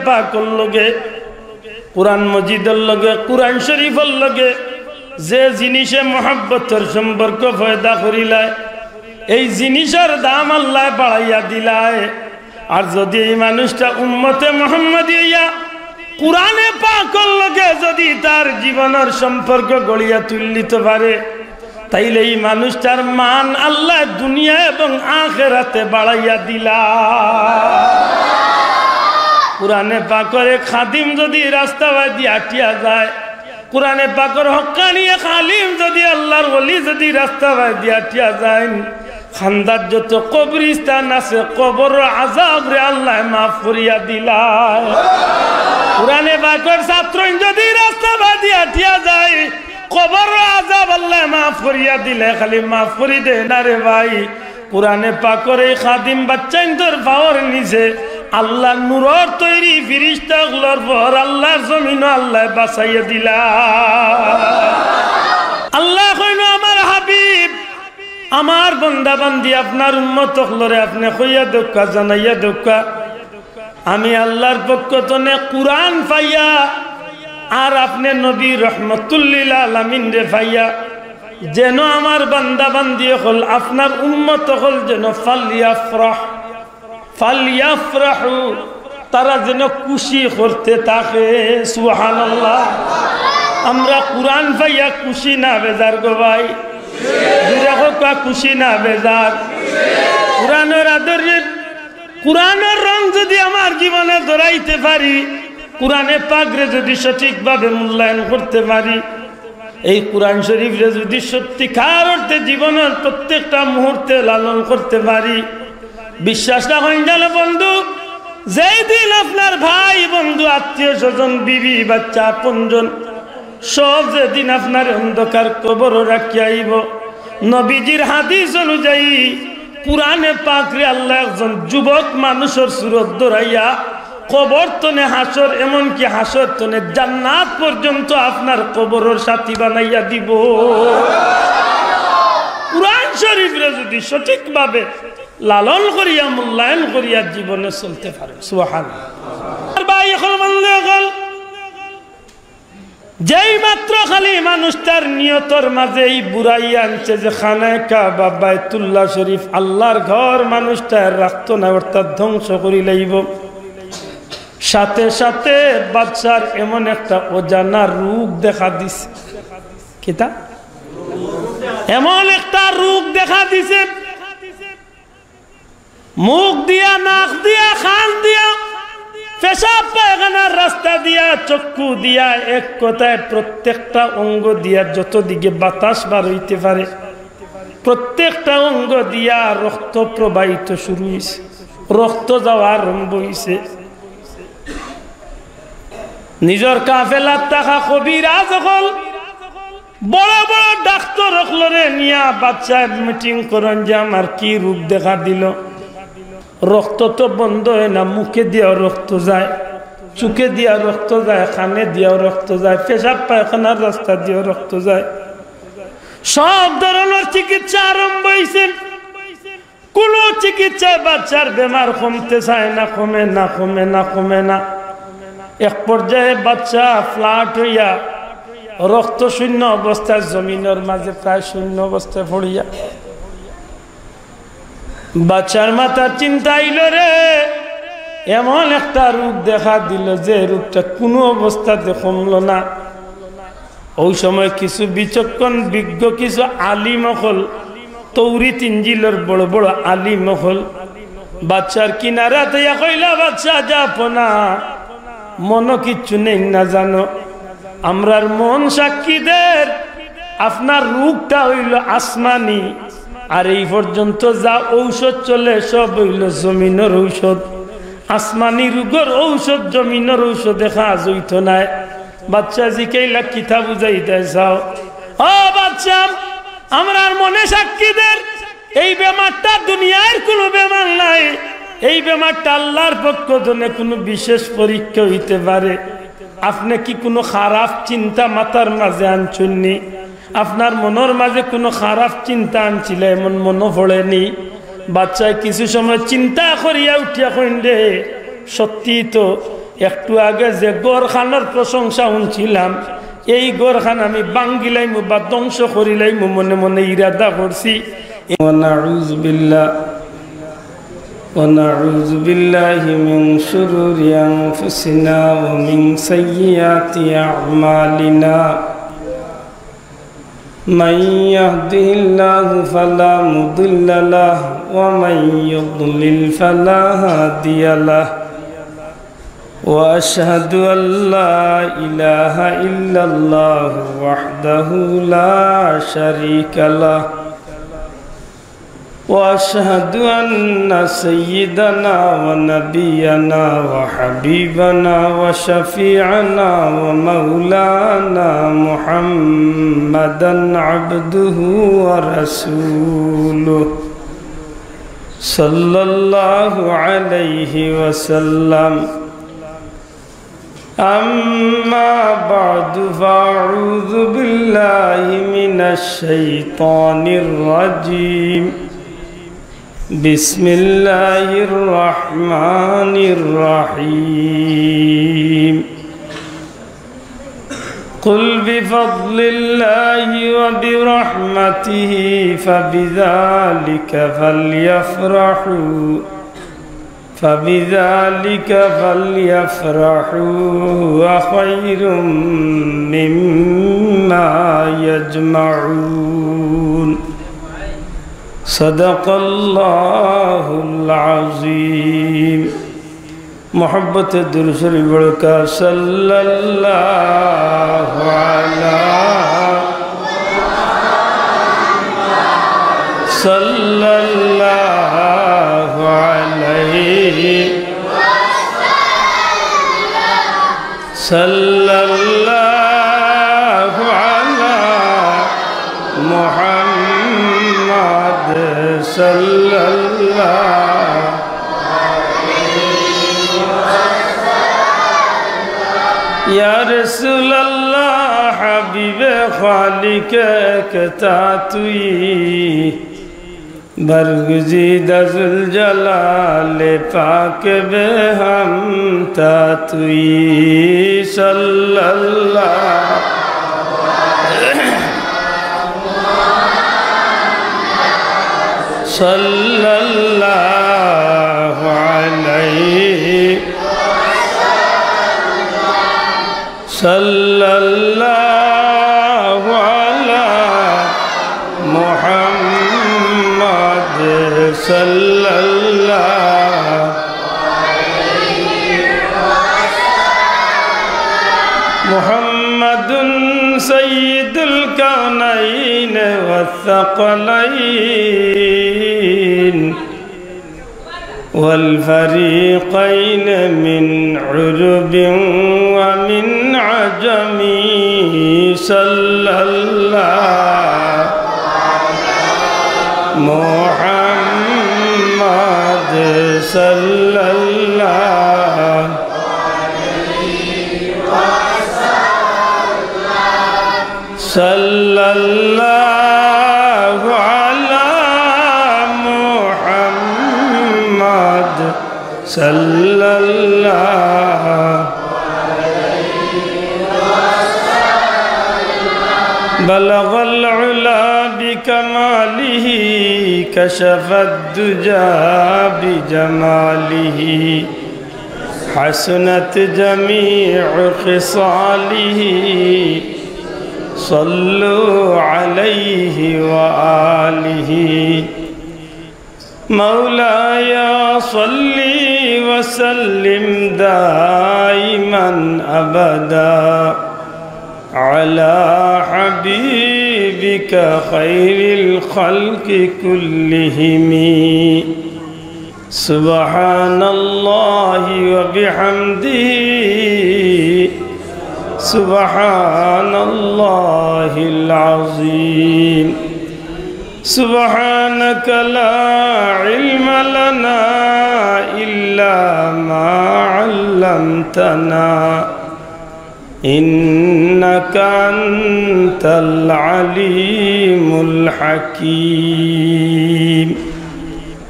পাকের লগে কুরআন মজিদের লগে কুরআন শরীফের লগে যে জিনিসে মহব্বতের সম্পর্ক পয়দা করিলায় এই জিনিসের দাম আল্লাহ বাড়াইয়া দিলায়। আর যদি এই মানুষটা উম্মতে মুহাম্মাদিয়া কুরআনে পাকের লগে যদি তার জীবনের সম্পর্ক গড়িয়া তুলিতে পারে তাইলে এই মানুষটার মান আল্লাহ দুনিয়া এবং আখিরাতে বাড়াইয়া দিলা। কুরআনে পাকের খাদিম যদি রাস্তা বাদি আটিয়া যায়, কুরআনে পাকের হক্কানি খালিম যদি আল্লাহর ওলি যদি রাস্তা বাদি আটিয়া যায়, খান্দার যত কবরিস্তান আছে কবর আযাব রে আল্লাহ মাফ করিয়া দিলা। কুরআনে পাকের ছাত্র যদি রাস্তা বাদি আটিয়া যায় কবর আযাব আল্লাহ মাফ করিয়া দিলে খালি মাফ করি দে না রে ভাই। কুরআনে পাকের এই খাদিম বাচ্চাইন্তর পাওয়ার নিচে আল্লাহ নূরের তৈরি ফেরেশতাগুলোর পর আল্লাহর জমিন আল্লাহ বাঁচাইয়া দিলা। আল্লাহ কইনো আমার হাবিব আমার বান্দা বান্দি আপনার উম্মত হলরে আপনি কইয়া দক্কা জানাইয়া দক্কা আমি আল্লাহর পক্ষ থেকে কুরআন পাইয়া আর আপনি নবী রহমাতুল লিল আলামিন রে পাইয়া যেন আমার বান্দা বান্দি হল আপনার উম্মত হল যেন ফালিয়াফরাহু তারা যেন খুশি করতে থাকে। সুবহানাল্লাহ। আমরা কুরআন পাইয়া খুশি না বেজার গো ভাই? খুশি না বেজার? কুরআনের আদরের কুরআনের রং যদি আমার জীবনে ধরাইতে পারি, কুরআনে পাকরে যদি সঠিকভাবে মূল্যায়ন করতে পারি, এই কুরআন শরীফরে যদি সত্যিকার অর্থে জীবনের প্রত্যেকটা মুহূর্তে লালন করতে পারি, বিশ্বাস রাখেন জানো বন্ধু, যেই দিন আপনার ভাই বন্ধু আত্মীয় স্বজন বিবি বাচ্চা আপনজন সব যেদিন আপনার অন্ধকার কবর রাখিয়া আইব, নবীজির হাদিস অনুযায়ী কুরআনে পাকরে আল্লাহ একজন যুবক মানুষের সুরত ধরাইয়া কবর তনে হাসর এমনকি হাসর তনে জান্নাত পর্যন্ত আপনার কবরের সাথী বানাইয়া দিব। কুরআন শরীফরে যদি সঠিকভাবে লালন করিয়া মূল্যায়ন করিয়া জীবনে চলতে পারে। সুবহানাল্লাহ। যেই মাত্র খালি মানুষটার নিয়তর মাঝে এই বুড়াইয়া আনছে যে খানায় কাবা বাইতুল্লাহ শরীফ আল্লাহর ঘর মানুষটার রাখতো না, অর্থাৎ ধ্বংস করি লাইব, সাথে সাথে বাচ্চার এমন একটা অজানা রোগ দেখা দিছে। কিতা এমন একটা রোগ দেখা দিছে, মুখ দিয়া নাক দিয়া খান দিয়া পেশাব পায়খানার রাস্তা দিয়া চক্ষু দিয়া এক কথায় প্রত্যেকটা অঙ্গ দিয়া যত দিকে বাতাস বার হইতে পারে প্রত্যেকটা অঙ্গ দিয়া রক্ত প্রবাহিত শুরু হয়েছে, রক্ত যাওয়া আরম্ভ হয়েছে। নিজের কাফেলার টাকা কবিরাজ হল বড় বড় ডাক্তার হলরে নিয়া বাচ্চা মিটিং করেন যে আমার কি রোগ দেখা দিল। রক্ত তো বন্ধ হয় না, মুখে দিয়েও রক্ত যায়, চোখে দিয়া রক্ত যায়, কানে দিয়েও রক্ত যায়, পেশাব পায়খানার রাস্তা দিয়েও রক্ত যায়। সব ধরনের চিকিৎসা আরম্ভ হয়েছে, কোন চিকিৎসায় বাচ্চার বেমার কমতে চায় না, কমে না কমে না কমে না। এক পর্যায়ে বাচ্চা ফ্ল্যাট হইয়া রক্ত শূন্য অবস্থায় জমিনের মাঝে প্রায় শূন্য অবস্থায় পড়িয়া বাচ্চার মাথার চিন্তা আইল রে, এমন একটা রোগ দেখা দিল যে রোগটা কোনো অবস্থাতে কমল না। ওই সময় কিছু বিচক্ষণ বিজ্ঞ কিছু আলিম হল, তৌরিত ইঞ্জিলের বড় বড় আলিম হল বাচ্চার কিনারা দিয়া কইলা, বাচ্চা যাপনা মন কিচ্ছু নেই না জানো, আমরার মন সাক্ষীদের আপনার রোগটা হইল আসমানি, আর এই পর্যন্ত যা ঔষধ চলে সব হইল জমিনের ঔষধ। আসমানি রোগের ঔষধ জমিনের ঔষধে কাজ হইত নাই। বাচ্চা জিকাইলা কিতা বুঝাইতে চাও? ও বাচ্চা, আমরার মনে সাক্ষীদের এই বেমারটা দুনিয়ার কোনো বেমার নাই, এই বেমারটা আল্লাহর পক্ষ থেকে কোনো বিশেষ পরীক্ষা হইতে পারে। আপনি কি কোনো খারাপ চিন্তা মাথার মাঝে আনছুননি? আপনার মনের মাঝে কোনো খারাপ চিন্তা আনছিল এমন মনে পড়েনি? বাচ্চায় কিছু সময় চিন্তা করিয়া উঠিয়া কইন রে, সত্যি তো একটু আগে যে গড়খানার প্রশংসা শুনছিলাম এই গড়খান আমি বাঙ্গিলাইমু বা ধ্বংস করিলাইমু মনে মনে ইরাদা করছি ونعوذ بالله من شرور أنفسنا ومن سيئات أعمالنا من يهده الله فلا مضل له ومن يضلل فلا هادي له وأشهد أن لا إله إلا الله وحده لا شريك له وأشهد أن سيدنا ونبينا وحبيبنا وشفيعنا ومولانا محمدا عبده ورسوله صلى الله عليه وسلم أما بعد فأعوذ بالله من الشيطان الرجيم بسم الله الرحمن الرحيم قل بفضل الله وبرحمته فبذلك فليفرحوا هو خير مما يجمعون صدق الله العظيم محبت درود شریف بڑکا صلی اللہ صلی اللہ علی محمد صلی اللہ یا رسول اللہ حبیب خالق کتا توئی برگزیدہ ذوالجلال پاک بے ہم تاتوی صلی اللہ صلی اللہ علیہ صلی اللہ علی محمد صلی اللہ محمد سید الکونین والثقلین والفريقين من عرب ومن عجم صلى الله محمد صلى الله صلى الله على محمد صلى الله بلغ العلا بكماله كشف الدجى بجماله حسنت جميع خصاله صلوا عليه وآله مولاي صل وسلم دائما أبدا على حبيبك خير الخلق كلهم سبحان الله وبحمده سبحان الله العظيم سبحانك لا علم لنا إلا ما علمتنا إنك أنت العليم الحكيم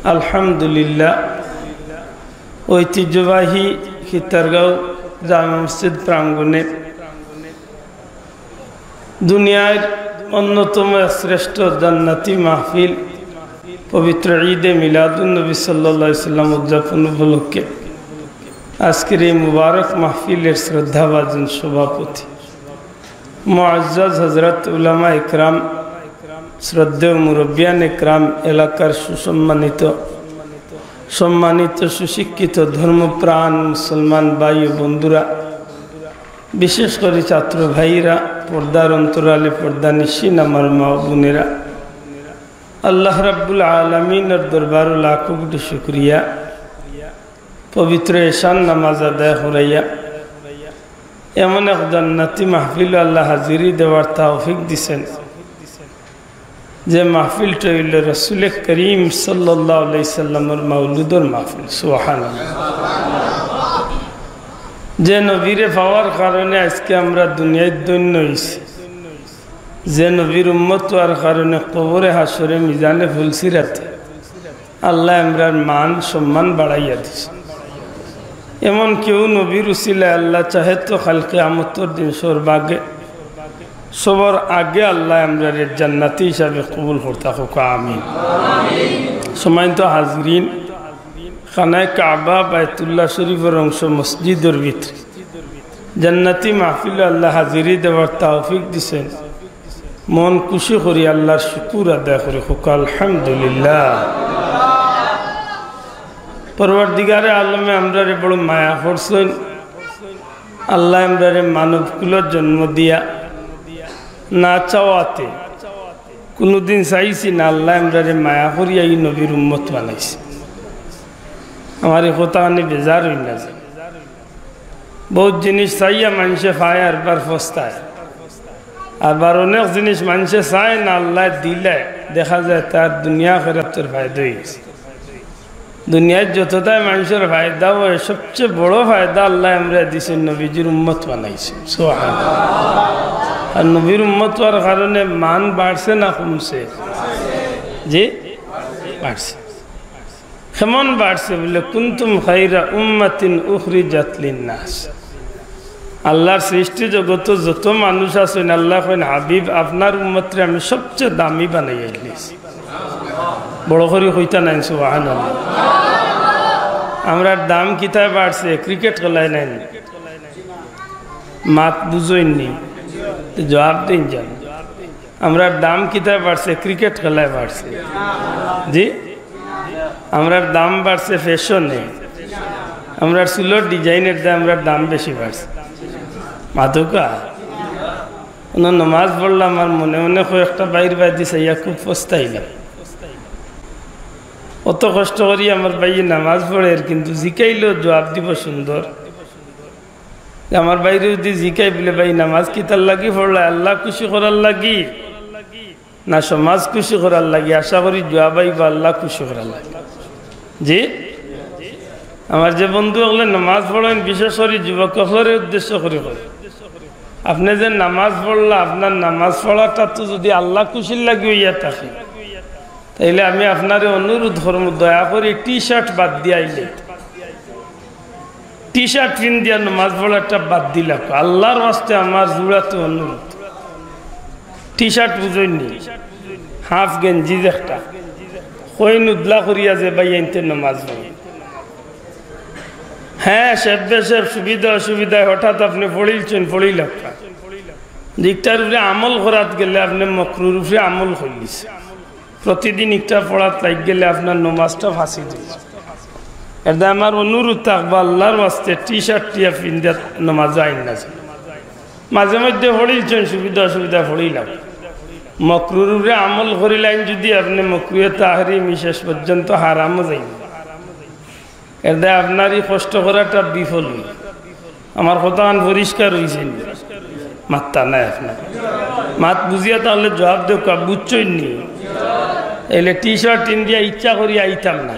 الحمد لله ঐতিহ্যবাহী খিত্তারগাঁও জামে মসজিদ প্রাঙ্গণে দুনিয়ার অন্যতম শ্রেষ্ঠ জান্নাতি মাহফিল পবিত্র ঈদে মিলাদুন নবী সাল্লাল্লাহু আলাইহি সাল্লাম উদযাপন উপলক্ষে আজকের এই মুবারক মাহফিলের শ্রদ্ধাভাজন সভাপতি মুআজ্জাজ হযরত উলামা ইকরাম, শ্রদ্ধেয় মুরব্বিয়ান ইকরাম, এলাকার সম্মানিত সুশিক্ষিত ধর্মপ্রাণ মুসলমান ভাই ও বন্ধুরা, বিশেষ করে ছাত্র ভাইরা, পর্দার অন্তরালে পর্দা নিশিন আমার মা বোনেরা, আল্লাহ রাব্বুল আলামিনের দরবারে লাখো কোটি শুকরিয়া। পবিত্র এশান নামাজ আদায় করাইয়া এমন এক জান্নাতি মাহফিল আল্লাহ হাজিরি দেওয়ার তৌফিক দিছেন, যে মাহফিলটা হইল রাসূল করিম সাল্লাল্লাহু আলাইহি সাল্লামের মাউলুদের মাহফিল। সুবহানাল্লাহ। যে নবীরে পাওয়ার কারণে আজকে আমরা দুনিয়ায় ধন্য হইছি, যে নবীর উম্মত হওয়ার কারণে কবরে হাসরে মিজানে ফুলসিরাতে আল্লাহ আমরার মান সম্মান বাড়াইয়া দিছে। এমন কেউ নবীর উসিলায় আল্লাহ চাহে তো খালকে আমতর দিন সর্বাগে সবার আগে আল্লাহ আমরার জান্নাতি হিসাবে কবুল করতে হোক, আমিন। সম্মানিত হাজরিন, খানায় কাবা বাইতুল্লাহ শরীফের অংশ মসজিদের ভিতরে জান্নাতি মাহফিল আল্লাহ হাজিরি দেওয়ার তৌফিক দিছেন। মন খুশি করি আল্লাহর শুকুর আদায় করি হোক, আলহামদুলিল্লাহ। পরওয়ারদিগারে আলমে আমরারে বড় মায়া করছেন। আল্লাহ আমরারে মানবকুলের জন্ম দিয়া না চাওয়াতে কোনোদিন চাইছি না, আল্লাহ আমরারে মায়া করিয়া এই নবীর উম্মত বানাইছে। আমার এই কথা আনি বেজার হই না যায়। বহুত জিনিস চাইয়া মানুষে পায় আর বার ফস্তায়, আবার অনেক জিনিস মানুষে চায় না, আল্লাহ দিলে দেখা যায় তার দুনিয়া খেরাতের ফায়দা হয়েছে। দুনিয়ার যতটাই মানুষের ফায়দা হয়, সবচেয়ে বড় ফায়দা আল্লাহ আমরা দিছেন নবীজির উম্মত বানাইছে। সুবহানাল্লাহ। আর নবীর উম্মত হওয়ার কারণে মান বাড়ছে না কমছে? জি, বাড়ছে। কেমন বাড়ছে বলে, কুনতুম খায়রা উম্মাতিন উখরিজাত লিন-নাস। আল্লাহর সৃষ্টি জগত যত মানুষ আছেন, আল্লাহ কইন হাবিব আপনার উম্মতরে আমি সবচেয়ে দামি বানাইয়া দিয়েছি। বড় করে কইতা নাই? সুবহানাল্লাহ। আমরার দাম কিতায় বাড়ছে? ক্রিকেট খেলায় নাই, মাত বুঝইনি, জবাব দিন যান। আমরার দাম কিতায় বাড়ছে? ক্রিকেট খেলায় বাড়ছে। জি, আমরার দাম বাড়ছে ফ্যাশনে, আমরার চুলোর ডিজাইনের দাম, আমরার দাম বেশি বাড়ছে। মাধুকা নমাজ পড়লাম, আমার মনে মনে কয়েকটা বাইর বাদি চাইয়া খুব পস্তাইলাম। অত কষ্ট করি আমার ভাই নামাজ পড়ে, কিন্তু জিকাইলেও জবাব দিব সুন্দর। আমার বাইরে যদি জিকাই বলে, ভাই নামাজ কি তার লাগি পড়লা আল্লাহ খুশি করার লাগি না সমাজ খুশি করার লাগি? আশা করি জবাব আইব আল্লাহ খুশি করার লাগি। জি, আমার যে বন্ধু হলে নামাজ পড়েন, বিশেষ করে যুবক সকলের উদ্দেশ্য করে করে, আপনি যে নামাজ পড়লা, আপনার নামাজ পড়াটা তো যদি আল্লাহ খুশির লাগি হইয়া থাকে, তাইলে আমি আপনারে অনুরোধ করব, দয়া করে টি শার্ট বাদ দিয়ে আইলে, টি শার্ট পিন দিয়া নামাজ পড়াটা বাদ দিলাম। আল্লাহর ওয়াস্তে আমার জোড়াতে অনুরোধ। টি শার্ট বুঝইনি, হাফ গেঞ্জি একটা কই নুদলা করিয়া যে ভাই আনতে নামাজ পড়ে। হ্যাঁ, সেব সুবিধা অসুবিধায় হঠাৎ আপনি পড়িলছেন, পড়িল দিকটার উপরে আমল করাত গেলে আপনি মকরুর উপরে আমল করিস। প্রতিদিন একটা পড়াত লাগ গেলে আপনার নমাজটা ফাঁসি দিয়েছে। এটা আমার অনুরোধ থাকবো, আল্লাহর ওয়াস্তে টি শার্ট টিয়া পিন্ধাত নমাজ আইন না। মাঝে মধ্যে পড়িলছেন, সুবিধা অসুবিধা পড়িলাম, মকরুর উপরে আমল করিলেন যদি আপনি মকরুয়ে তাহরিম শেষ পর্যন্ত হারামও যাইব। এটা আপনারই কষ্ট করাটা বিফল হইল। আমার কথা পরিষ্কার হয়েছে, মাত্তা নাই আপনার মাত বুঝিয়া, তাহলে জবাব দেব বুঝছই নি। এলে টি শার্ট ইন্ডিয়া ইচ্ছা করি আইতাম না,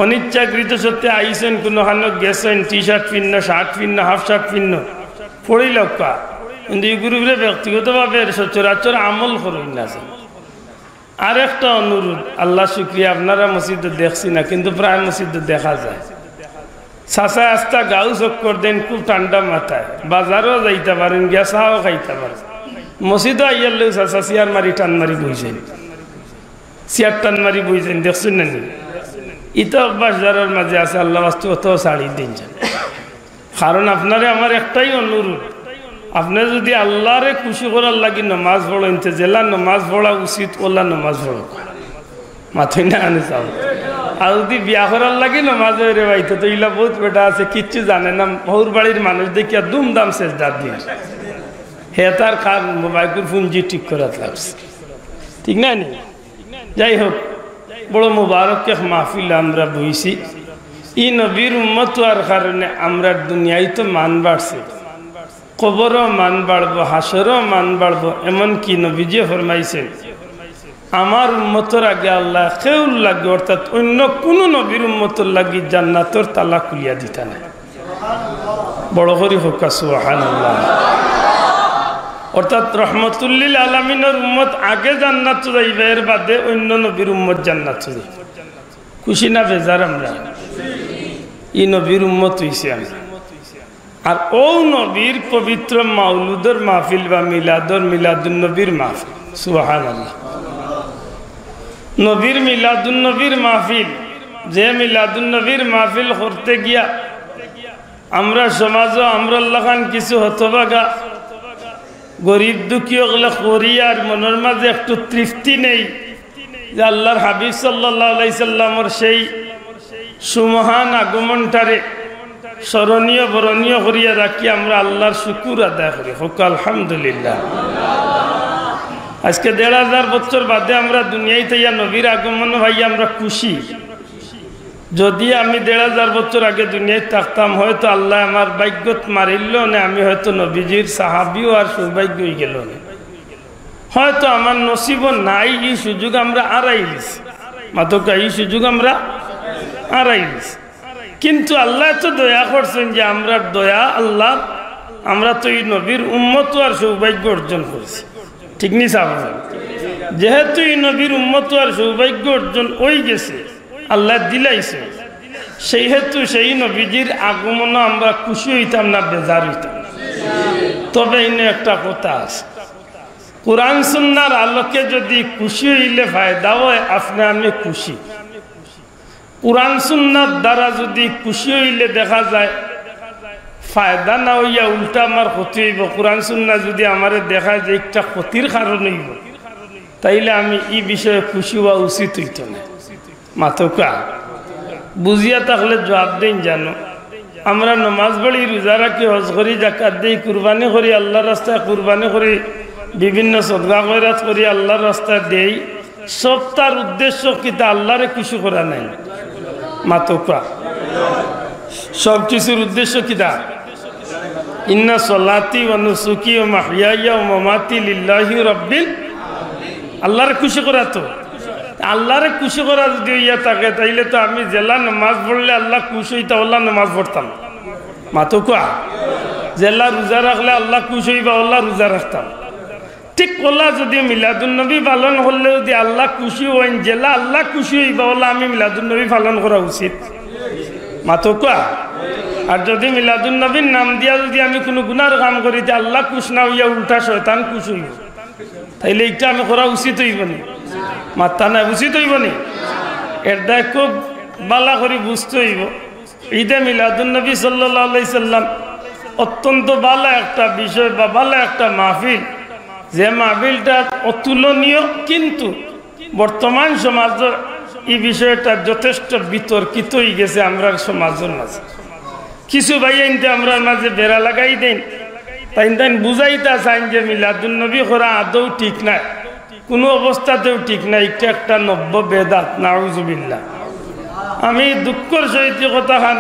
অনিচ্ছাকৃত সত্যি আইসেন, কোনো হানো গেছেন, টি শার্ট পিন্ন, শার্ট পিন্ন, হাফ শার্ট পিন্ন পড়িল, কিন্তু এই গ্রুপে ব্যক্তিগতভাবে সচরাচর আমল করুন না। আর একটা অনুরোধ, আল্লাহ শুক্রিয়া আপনারা মসজিদে দেখছি না, কিন্তু প্রায় মসজিদে দেখা যায়, চাচা আস্তা গাও চক্কর দেন, খুব ঠান্ডা মাথায়, বাজারও যাইতে পারেন, গিয়া চাও খাইতে পারেন। মসজিদও আইয়ার লোক চাচা চেয়ার মারি টান মারি বইছেন, চেয়ার টান মারি বইছেন, দেখছেন না নি? ইতো অভ্যাস যারার মাঝে আছে, আল্লাহ বাস্তু অত ছাড়ি দিন। কারণ আপনারে আমার একটাই অনুরোধ, আপনি যদি আল্লাহরে খুশি করার লাগি নমাজ পড়েন, জেলা নমাজ পড়া উচিত, ওলা নমাজ পড়ো মাথায় না আনে চাও। আর যদি বিয়া করার লাগি নমাজ রে বাইতে, তো ইলা বহুত বেটা আছে কিচ্ছু জানে না, বহুর বাড়ির মানুষ দেখিয়া দুমদাম শেষ দাঁত দিয়ে হে তার খান মোবাইল পুঞ্জি ঠিক করার লাগছে, ঠিক না নি? যাই হোক, বড় মুবারক এক মাহফিল আমরা বইছি। ই নবীর উম্মত হওয়ার কারণে আমরা দুনিয়ায় তো মান বাড়ছে, কবরও মান বাড়বো, হাসরও মান বাড়বো। এমনকি নবীজি ফরমাইছেন, আমার উম্মতর আগে আল্লাহ কেউর লাগে, অর্থাৎ অন্য কোনো নবীর উম্মতর লাগি জান্নাতর তালা খুলিয়া দিতা না। বড় করি হোক সুবহানাল্লাহ। অর্থাৎ রহমতুল্লিল আলামিনের উম্মত আগে জান্নাত যাইবে, এর বাদে অন্য নবীর উম্মত জান্নাত যাইবে। খুশি না বেজার আমরা? ই নবীর উম্মত হইছে আমরা। আর ও নবীর পবিত্র মাউলুদের মাহফিল বা মিলাদুন নবীর মাহফিল, সুবহানাল্লাহ। নবীর মিলাদুন নবীর মাহফিল, যে মিলাদুন নবীর মাহফিল করতে গিয়া আমরা সমাজও আমরা লাগান কিছু হতভাগা গরিব দুঃখী ওগুলো করি, আর মনের মাঝে একটু তৃপ্তি নেই যে আল্লাহর হাবিব সাল্লাল্লাহু আলাইহি সাল্লামের সেই সুমহান আগমনটারে স্মরণীয় বরণীয় করিয়া রাখি আমরা আল্লাহর শুকুর আদায় করি। হোক আলহামদুলিল্লাহ। আজকে ১,৫০০ বছর বাদে আমরা দুনিয়ায় তাইয়া নবীর আগমন ভাই আমরা খুশি। যদি আমি ১,৫০০ বছর আগে দুনিয়ায় থাকতাম, হয়তো আল্লাহ আমার ভাগ্যত মারিল না, আমি হয়তো নবীজির সাহাবিও আর সৌভাগ্য হয়ে গেল না, হয়তো আমার নসিব নাই। এই সুযোগ আমরা আড়াই দিছি, মাতকা এই সুযোগ আমরা আড়াই দিছি। কিন্তু আল্লাহ তো দয়া করছেন যে আমরা দয়া আল্লাহ, আমরা তো এই নবীর উম্মত আর সৌভাগ্য অর্জন করেছি, ঠিক নি সাহেব? যেহেতু এই নবীর উম্মত আর সৌভাগ্য অর্জন হয়ে গেছে, আল্লাহ দিলাইছে, সেই হেতু সেই নবীজির আগমন আমরা খুশি হইতাম না, বেজার হইতাম। তবে এনে একটা কথা আছে, কোরআন সুন্নাহর আলোকে যদি খুশি হইলে ফায়দা হয়, আপনি আমি খুশি। কোরআন সুন্নাহর দ্বারা যদি খুশি হইলে দেখা যায় ফায়দা না হইয়া উল্টা আমার ক্ষতি হইব, কোরআন সুন্নাহ যদি আমারে দেখায় যে একটা ক্ষতির কারণ হইব, তাইলে আমি এই বিষয়ে খুশি হওয়া উচিত হইত না। মাতকা বুঝিয়া থাকলে জবাব দেন। জানো, আমরা নমাজ পড়ি, রোজা রাখি, হজ করি, জাকাত দিই, কুরবানি করি, আল্লাহর রাস্তায় কুরবানি করি, বিভিন্ন সদকা খয়রাত করি, আল্লাহর রাস্তায় দেই, সব তার উদ্দেশ্য কিতা আল্লাহরে খুশি করা নাই। মাতকা সব কিছুর উদ্দেশ্য কিতা? ইন্না সলাতি ওয়া নুসুকি ওয়া মাহইয়ায়া ওয়া মামাতি লিল্লাহি রাব্বিল, আল্লাহরে খুশি করা। তো আল্লাহরে খুশি করা যদি ইয়া থাকে, তাইলে তো আমি জেলা নামাজ পড়লে আল্লাহ খুশি হইতা, আল্লাহ নামাজ পড়তাম। মাতকা জেলা রোজা রাখলে আল্লাহ খুশি হইবা, আল্লাহ রোজা রাখতাম। ঠিক ওলা যদি মিলাদুন নবী পালন করলে যদি আল্লাহ খুশি হইন, জেলা আল্লাহ খুশি হইবা, ওলা আমি মিলাদুন নবী পালন করা উচিত। মাতকা আর যদি মিলাদুন নবীর নাম দিয়া যদি আমি কোনো গুনার কাম করি, যে আল্লাহ খুশ না হইয়া উল্টা শয়তান খুশ হইব, তাইলে এইটা আমি করা উচিত হইব না? মাত্তা নাই, উচিত হইব না? এটা খুব বালা করে বুঝতে হইব। ঈদে মিলাদুন নবী সাল্লাল্লাহু আলাইহি সাল্লাম অত্যন্ত ভালো একটা বিষয় বা ভালো একটা মাহফিল, যে মাহফিলটা অতুলনীয়। কিন্তু বর্তমান সমাজে এই বিষয়টা যথেষ্ট বিতর্কিত হয়ে গেছে আমরা সমাজের মাঝে। কিছু ভাই আনতে আমরা মাঝে বেড়া লাগাই দেন, তাই বুঝাইতে চান যে মিলাদুন নবী করা আদৌ ঠিক নাই, কোনো অবস্থাতেও ঠিক নাই, এটা একটা নব্য বেদাত, নাউজুবিল্লাহ। আমি দুঃখের সহিত কথা খান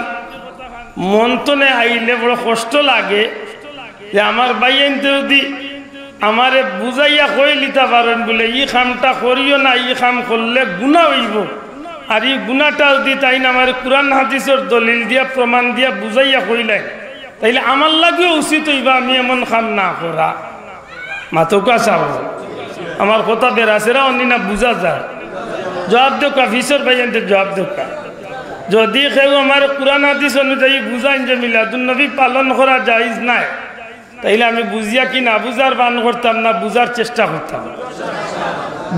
মন্তনে আইলে বড় কষ্ট লাগে যে আমার ভাই আনতে যদি আমারে বুঝাইয়া কই লিতে পারেন বলে ই কামটা করিও না, ই কাম করলে গুনাহ হইব, আর এই গুনাহটা যদি তাই না আমার কোরআন হাদিসের দলিল দিয়া প্রমাণ দিয়া বুঝাইয়া কইলেন, তাইলে আমার লাগেও উচিত হইবা আমি এমন কাম না করা। মাতকা চাও আমার কথা বেরাসেরা অন্য না বুঝা যায়। জবাব দেওকা ফিসর ভাই আনতে জবাব দেওকা যদি কেউ আমার কুরআন হাদিস অনুযায়ী বুঝাইন যে মিলাদুন নবী পালন করা জায়েজ নাই, তাইলে আমি বুঝিয়া কি না বুঝার বান করতাম না, বুঝার চেষ্টা করতাম।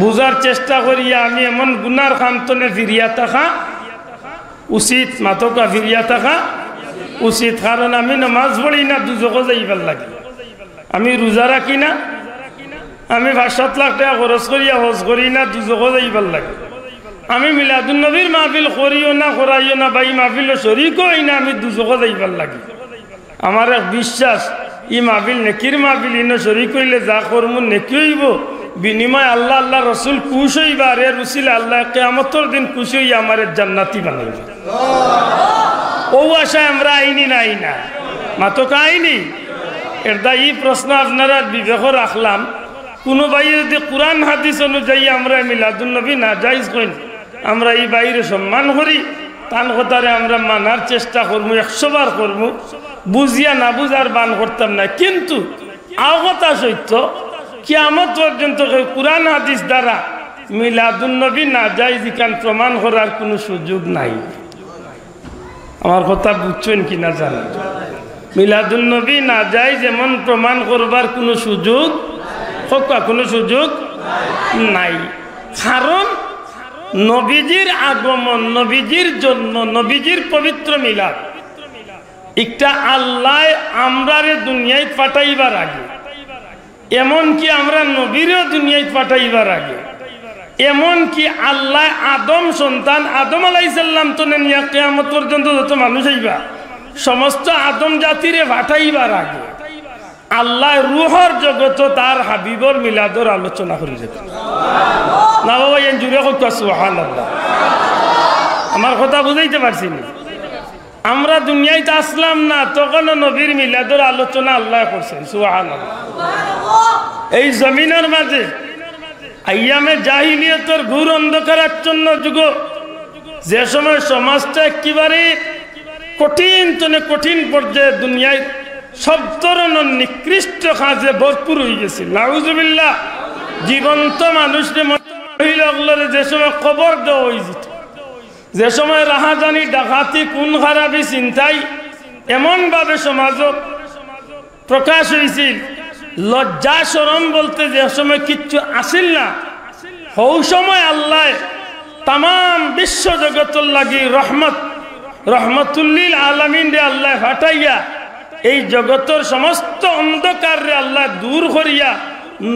বুঝার চেষ্টা করিয়া আমি এমন গুনার খামতনে ফিরিয়া থাকা উচিত, মাতকা ফিরিয়া থাকা উচিত। কারণ আমি নামাজ পড়ি না দুজকে যাইবার লাগে, আমি রোজা রাখি না, আমি 5-7 লাখ টাকা খরচ করিয়া হজ করি না দুজকে যাইবার লাগে, আমি মিলাদুন নবীর মাহফিল করিও না করাইও না, ভাই মাহফিল শরীক হই না, আমি দুজকে যাইবার লাগে। আমার এক বিশ্বাস, ই মাহফিল নেকির মাহফিল, ইনো শরীক হইলে যা করমু নেকি হইব, বিনিময় আল্লাহ আল্লাহ রসুল খুশ হইবা, আর এর উসিলে আল্লাহ কিয়ামতের দিন খুশি হইয়া আমার জান্নাতি বানাইবে। ও আশায় আমরা আইনি নাই না মাতো কাহিনী এটা। এই প্রশ্ন আপনারা বিবেক রাখলাম, কোনো ভাই যদি কোরআন হাদিস অনুযায়ী আমরা মিলাদুন নবী না জায়েজ কইন, আমরা এই বাইরে সম্মান করি, তান কথারে আমরা মানার চেষ্টা করবো, 100 বার করবো, বুঝিয়া না বুঝার বান করতাম না। কিন্তু কথা সত্য, কিয়ামত পর্যন্ত কোরআন হাদিস দ্বারা মিলাদুন নবী না জায়েজ ইকান প্রমাণ করার কোনো সুযোগ নাই। আমার কথা বুঝছেন কি না জানেন? মিলাদুন নবী না জায়েজ এমন প্রমাণ করবার কোনো সুযোগ কোনো সুযোগ নাই। কারণ নবীজির আগমন, নবীজির জন্ম, নবীজির পবিত্র মিলাদ একটা আল্লাহ আমরারে দুনিয়ায় পাঠাইবার আগে, এমনকি আমরা নবীরও দুনিয়ায় পাঠাইবার আগে, এমনকি আল্লাহ আদম সন্তান আদম আলাইহিস সালাম তো নিয়া কিয়ামত পর্যন্ত যত মানুষ আইবা সমস্ত আদম জাতিরে পাঠাইবার আগে আল্লাহ রুহর জগত তার হাবিবর মিলাদর আলোচনা করে যেত না। বাবা এন জুড়ে হোক সুবহানাল্লাহ। আমার কথা বুঝাইতে পারছি না? আমরা দুনিয়ায় আসলাম না তখন নবীর মিলাদর আলোচনা আল্লাহ করছেন সুবহানাল্লাহ। এই জমিনের মাঝে আইয়ামে জাহিলিয়তের ঘোর অন্ধকারাচ্ছন্ন যুগ, যে সময় সমাজটা একেবারে কঠিন পর্যায়ে দুনিয়ায় সব ধরনের নিকৃষ্ট কাজে ভরপুর হয়ে গেছে, নাউজুবিল্লাহ। জীবন্ত মানুষকে মহিলাগুলোরে যে সময় খবর দেওয়া হয়ে যেত, যে সময় রাহাজানি ডাকাতি খুন খারাপি চিন্তাই এমনভাবে সমাজত প্রকাশ হয়েছিল, লজ্জা শরম বলতে যে সময় কিচ্ছু আসিল না, হৌ সময় আল্লাহ তাম বিশ্ব জগতর লাগি রহমতুল্লিল আলামিন রে আল্লাহ ফাটাইয়া এই জগতের সমস্ত অন্ধকারে আল্লাহ দূর করিয়া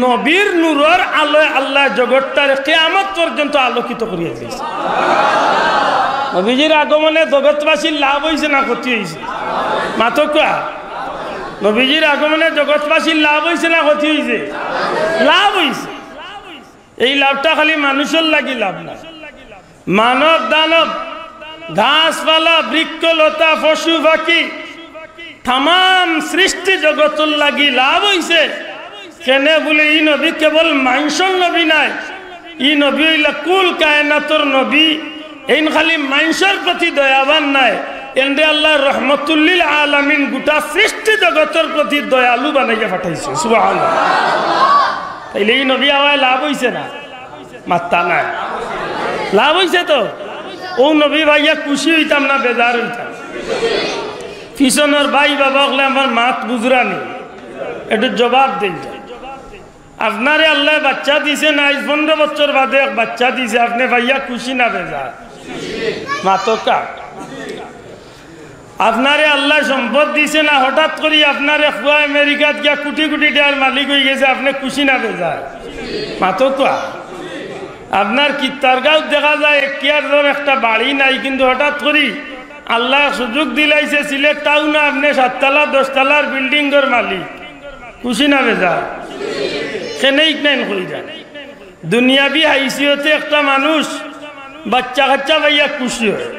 নবীর নূরের আলোয় আল্লাহ জগৎটারে কিয়ামত পর্যন্ত আলোকিত করিয়া দিয়েছে। নবীজির আগমনে জগৎবাসীর লাভ হয়েছে না ক্ষতি হয়েছে? মাতকা নবীজির আগমনে জগৎবাসীর লাভ হয়েছে না ক্ষতি হয়েছে? লাভ হয়েছে। এই লাভটা খালি মানুষের লাগি লাভ না, মানব দানব ঘাসপালা বৃক্ষলতা পশু পাখি তাম সৃষ্টি জগতের লাগি লাভ হয়েছে। কেনে বলে ই নবী কেবল মানুষের নবী নাই, ই নবী হইলা কুল কায়নাতর নবী। এই খালি মানুষের প্রতি দয়াবান নাই, এন্ডে আল্লাহ রহমতুল্লিল আলামিন গোটা সৃষ্টি জগতের প্রতি দয়ালু বানাইয়া পাঠাইছে সুবহানাল্লাহ। তাইলে এই নবী আওয়ায় লাভ হয়েছে না? মাত্তা নাই, লাভ হয়েছে তো। ও নবী ভাইয়া খুশি হইতাম না বেজার হইতাম? পিছনের ভাই বাবা হলে আমার মাত বুঝরানি একটু জবাব দিন। আপনারে আল্লাহ বাচ্চা দিছে না, 15 বছর বাদে এক বাচ্চা দিছে, আপনি ভাইয়া খুশি না বেজার? মাতকা আপনারে আল্লাহ সম্পদ দিছে না, হঠাৎ করে আপনারে খুয়া আমেরিকাত গিয়া কোটি কোটি টাকার মালিক হয়ে গেছে, আপনি খুশি না বেজার? মাতকা আপনার কিত্তারগাঁও দেখা যায় একটা বাড়ি নাই, কিন্তু হঠাৎ করে আল্লাহ সুযোগ দিলাইছে সিলেট টাউনে আপনি 7 তলা 10 তলার বিল্ডিং এর মালিক, খুশি না বেজার? কেনেই নাই কই যায় দুনিয়াবি হাইসিয়তে একটা মানুষ বাচ্চা কাচ্চা ভাইয়া খুশি হয়,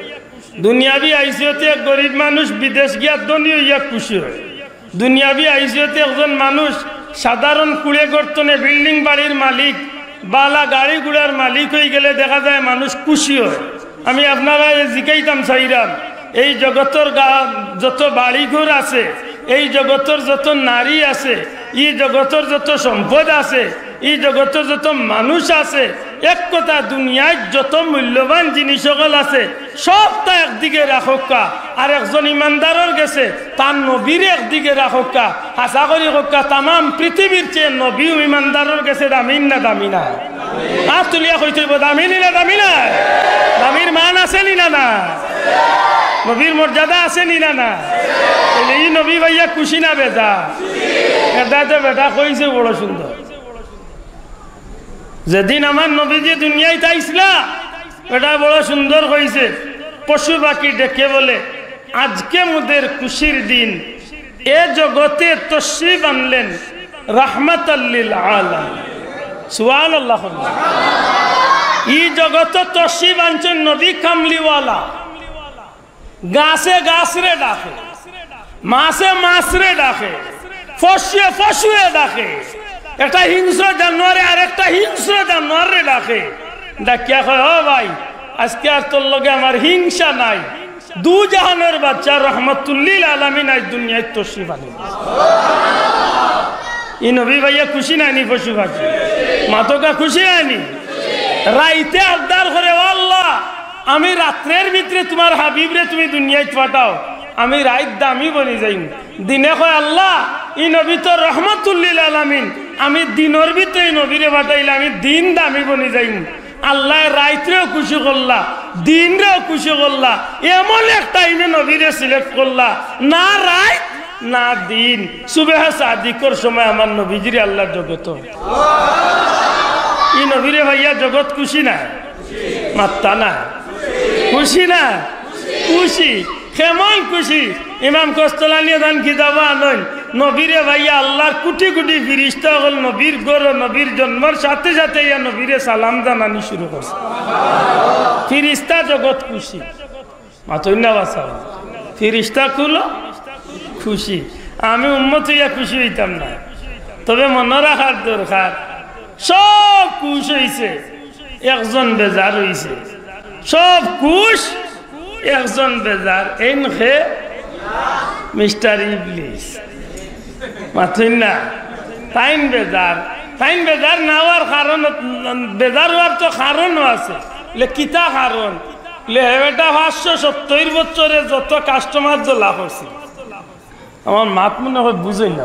দুনিয়াবি হাইসিয়তে এক গরিব মানুষ বিদেশ গিয়া ধনী হইয়া খুশি হয়, দুনিয়াবি হাইসিয়তে একজন মানুষ সাধারণ কুড়ে গর্তনে বিল্ডিং বাড়ির মালিক বালা গাড়ি ঘোড়ার মালিক হয়ে গেলে দেখা যায় মানুষ খুশি হয়। আমি আপনারা জিকাইতাম চাইরাম, এই জগতের যত বাড়িঘর আছে, এই জগতের যত নারী আছে, এই জগতের যত সম্পদ আছে, এই জগতে যত মানুষ আছে, এক কথা দুনিয়ায় যত মূল্যবান জিনিস সকল আছে সবটা একদিকে রাখোকা, আর একজন ইমানদারের গেছে তার নবীর একদিকে রাখোকা। আশা করি হোকা তাম পৃথিবীর চেয়ে নবী ইমানদারের গেছে দামিন না দামি না? আর তুলিয়া কইতে দামি না দামি না? দামির মান আছে নি না? না নবীর মর্যাদা আছে নি না? না এই নবী ভাইয়া খুশি না বেজা? এটা তো বেটা কইছে বড় সুন্দর। যেদিন আমার নবীজি দুনিয়ায় তাইছিলা এটা বড় সুন্দর হয়েছে। পশু পাখি ডেকে বলে আজকে মোদের খুশির দিন, এ জগতে তশরিফ আনলেন রাহমাতাল লিল আলামিন। সুবহানাল্লাহ। এই জগতে তশরিফ আনছেন নবী কামলিওয়ালা। গাছে গাছরে ডাকে, মাছে মাছরে ডাকে, ফসুয়ে ফসুয়ে ডাকে, একটা হিংস্র জানোয়ারে আর একটা হিংস্র জানোয়ারে ডাকে। ডাকিয়া কয় ও ভাই আজকে আর তোর লগে আমার হিংসা নাই, দু জাহানের বাচ্চা রহমতুল্লিল আলামিন আজ দুনিয়ায় তশরিফ আনলেন। ই নবী ভাইয়া খুশি নাইনি? পশু পাখি মাতকা খুশি হয়নি? রাইতে আবদার করে ও আল্লাহ আমি রাত্রের ভিতরে তোমার হাবিবরে তুমি দুনিয়ায় পাঠাও, আমি রাত দামি বনি যাইম। দিনে কয় আল্লাহ ই নবী তো রহমতুল্লিল আলামিন, আমি দিনের ভিতরে নবীরে পাঠাইলে আমি দিন দামি বনি যাইম। আল্লাহ রাইতরেও খুশি করলা, দিনরেও খুশি করলা, এমন এক টাইমে নবীরে সিলেক্ট করলা, না রাত না দিন। সুবেহ সাদিকর সময় আমার নবীজিরে আল্লাহ জগত। ই নবীরে ভাইয়া জগৎ খুশি না? মাত্তা না খুশি না? খুশি। কেমন খুশি? ইমাম কস্তলানি দান কিতাব আনন নবীরে ভাইয়া আল্লাহর কোটি কোটি ফিরিস্তা হল নবীর গর, নবীর জন্মের সাথে সাথে ইয়া নবীরে সালাম জানানি শুরু করছে। ফিরিস্তা জগৎ খুশি। মাতইনা বাসা ফিরিস্তা খুলো খুশি। আমি উম্মত হইয়া খুশি হইতাম না, তবে মনে রাখার দরকার সব খুশ হইছে, একজন বেজার হইছে। সব খুশ, একজন বেজার। এন খে মিস্টার ইবলিস। মাথুন না তাইন বেজার। তাইন বেজার না হওয়ার কারণ, বেজার হওয়ার তো কারণও আছে। কিতা কারণ? এটা 570 বছরে যত কাস্টমার লাভ হয়েছে। আমার মাত মনে হয় বুঝই না,